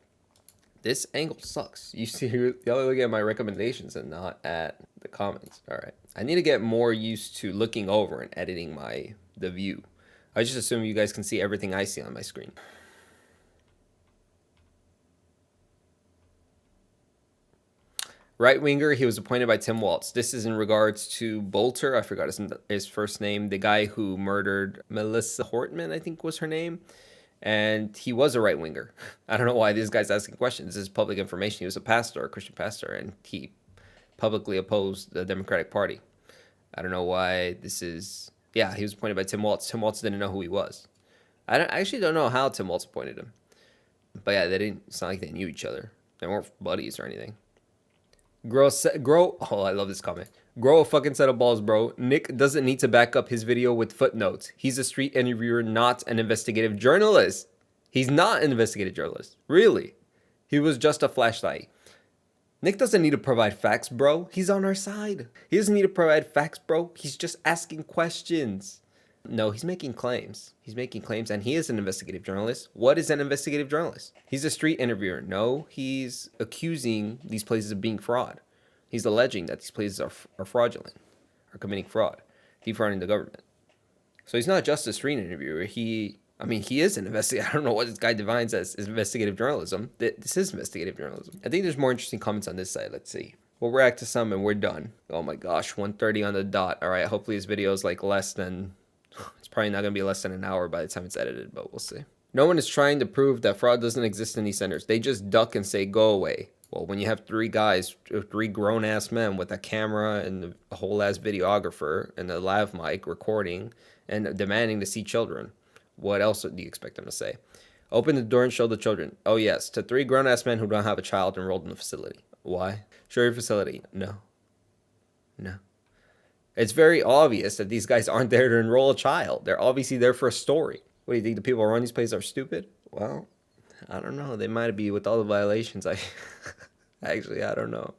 this angle sucks. You see, y'all look at my recommendations and not at the comments. All right, I need to get more used to looking over and editing the view. I just assume you guys can see everything I see on my screen. Right winger, he was appointed by Tim Walz. This is in regards to Bolter. I forgot his first name. The guy who murdered Melissa Hortman, I think was her name. And he was a right winger. I don't know why this guy's asking questions. This is public information. He was a pastor, a Christian pastor, and he publicly opposed the Democratic Party. I don't know why this is. Yeah, he was appointed by Tim Walz. Tim Walz didn't know who he was. I actually don't know how Tim Walz appointed him. But yeah, it's not like they knew each other. They weren't buddies or anything. Oh, I love this comment. Grow a fucking set of balls, bro. Nick doesn't need to back up his video with footnotes. He's a street interviewer, not an investigative journalist. He's not an investigative journalist. Really. He was just a flashlight. Nick doesn't need to provide facts, bro. He's on our side. He doesn't need to provide facts, bro. He's just asking questions. No, he's making claims. He's making claims, and he is an investigative journalist. What is an investigative journalist? He's a street interviewer. No, he's accusing these places of being fraud. He's alleging that these places are fraudulent, are committing fraud, defrauding the government. So he's not just a street interviewer. He is an investigator. I don't know what this guy defines as investigative journalism. This is investigative journalism. I think there's more interesting comments on this side. Let's see. We'll react to some, and we're done. Oh my gosh, 1:30 on the dot. All right, hopefully this video is like less than... It's probably not going to be less than an hour by the time it's edited, but we'll see. No one is trying to prove that fraud doesn't exist in these centers. They just duck and say, go away. Well, when you have three grown-ass men with a camera and a whole-ass videographer and a lav mic recording and demanding to see children, what else do you expect them to say? Open the door and show the children. Oh, yes, to three grown-ass men who don't have a child enrolled in the facility. Why? Show your facility. No. No. It's very obvious that these guys aren't there to enroll a child. They're obviously there for a story. What do you think? The people who run these places are stupid? Well, I don't know. They might be with all the violations. Actually, I don't know.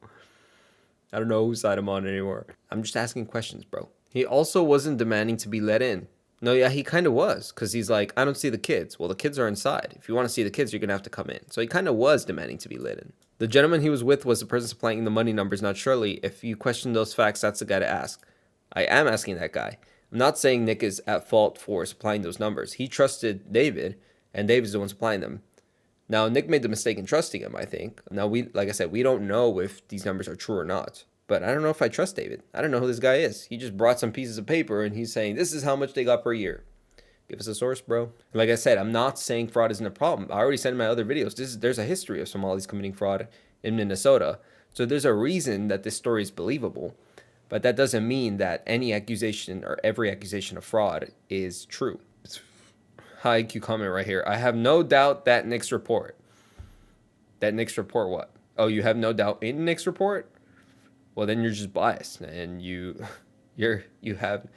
I don't know whose side I'm on anymore. I'm just asking questions, bro. He also wasn't demanding to be let in. No, yeah, he kind of was. Because he's like, I don't see the kids. Well, the kids are inside. If you want to see the kids, you're going to have to come in. So he kind of was demanding to be let in. The gentleman he was with was the person supplying the money numbers, not Shirley. If you question those facts, that's the guy to ask. I am asking that guy. I'm not saying Nick is at fault for supplying those numbers. He trusted David, and David's the one supplying them. Now, Nick made the mistake in trusting him, I think. Now, like I said, we don't know if these numbers are true or not. But I don't know if I trust David. I don't know who this guy is. He just brought some pieces of paper, and he's saying, this is how much they got per year. Give us a source, bro. Like I said, I'm not saying fraud isn't a problem. I already said in my other videos, there's a history of Somalis committing fraud in Minnesota. So there's a reason that this story is believable. But that doesn't mean that any accusation or every accusation of fraud is true. High IQ comment right here. I have no doubt that Nick's report. That Nick's report what? Oh, you have no doubt in Nick's report? Well, then you're just biased, and you have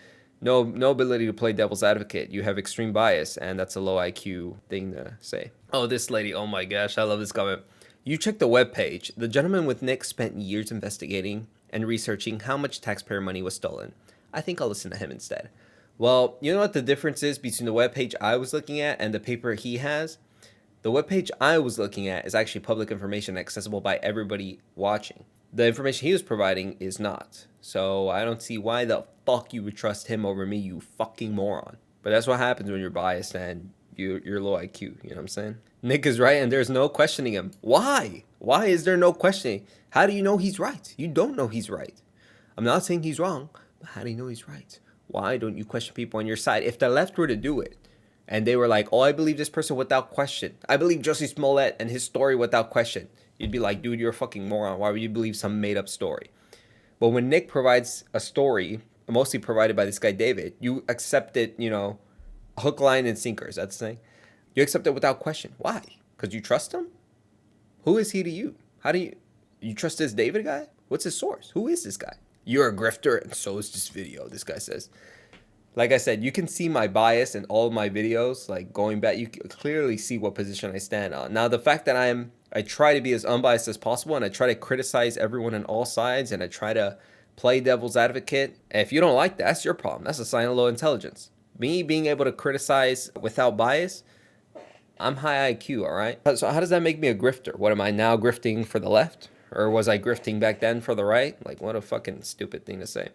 no ability to play devil's advocate. You have extreme bias, and that's a low IQ thing to say. Oh, this lady. Oh my gosh, I love this comment. You check the webpage. The gentleman with Nick spent years investigating and researching how much taxpayer money was stolen. I think I'll listen to him instead. Well, you know what the difference is between the webpage I was looking at and the paper he has? The webpage I was looking at is actually public information accessible by everybody watching. The information he was providing is not. So I don't see why the fuck you would trust him over me, you fucking moron. But that's what happens when you're biased and you're low IQ. You know what I'm saying? Nick is right, and there's no questioning him. Why? Why is there no questioning? How do you know he's right? You don't know he's right. I'm not saying he's wrong, but how do you know he's right? Why don't you question people on your side? If the left were to do it, and they were like, oh, I believe this person without question. I believe Jussie Smollett and his story without question. You'd be like, dude, you're a fucking moron. Why would you believe some made up story? But when Nick provides a story, mostly provided by this guy, David, you accept it, you know, hook, line, and sinkers. That's the thing. You accept it without question. Why? Because you trust him? Who is he to you? How do you trust this David guy? What's his source? Who is this guy? You're a grifter, and so is this video, this guy says. Like I said, you can see my bias in all of my videos. Like going back, you can clearly see what position I stand on. Now, the fact that I try to be as unbiased as possible, and I try to criticize everyone on all sides, and I try to play devil's advocate. If you don't like that, that's your problem. That's a sign of low intelligence. Me being able to criticize without bias, I'm high IQ, all right? So how does that make me a grifter? What, am I now grifting for the left? Or was I grifting back then for the right? Like, what a fucking stupid thing to say.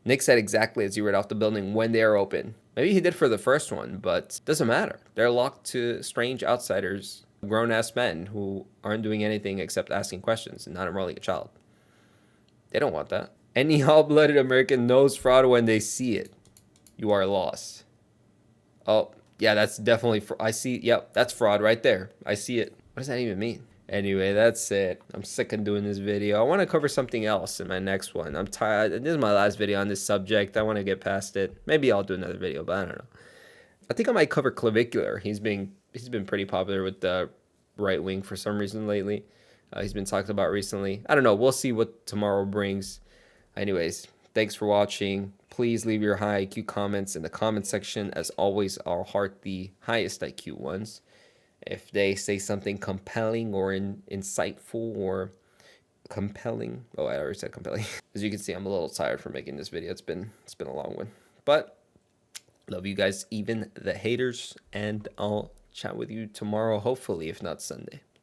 Nick said exactly as he read off the building when they are open. Maybe he did for the first one, but it doesn't matter. They're locked to strange outsiders, grown-ass men who aren't doing anything except asking questions and not enrolling a child. They don't want that. Any hot-blooded American knows fraud when they see it. You are lost. Oh, yeah, that's definitely, I see, yep, that's fraud right there. I see it. What does that even mean? Anyway, that's it. I'm sick of doing this video. I want to cover something else in my next one. I'm tired. This is my last video on this subject. I want to get past it. Maybe I'll do another video, but I don't know. I think I might cover clavicular. He's been pretty popular with the right wing for some reason lately. He's been talked about recently. I don't know. We'll see what tomorrow brings. Anyways, thanks for watching. Please leave your high IQ comments in the comment section. As always, I'll heart the highest IQ ones. If they say something compelling or insightful or compelling. Oh, I already said compelling. As you can see, I'm a little tired for making this video. It's been a long one. But love you guys, even the haters. And I'll chat with you tomorrow, hopefully, if not Sunday.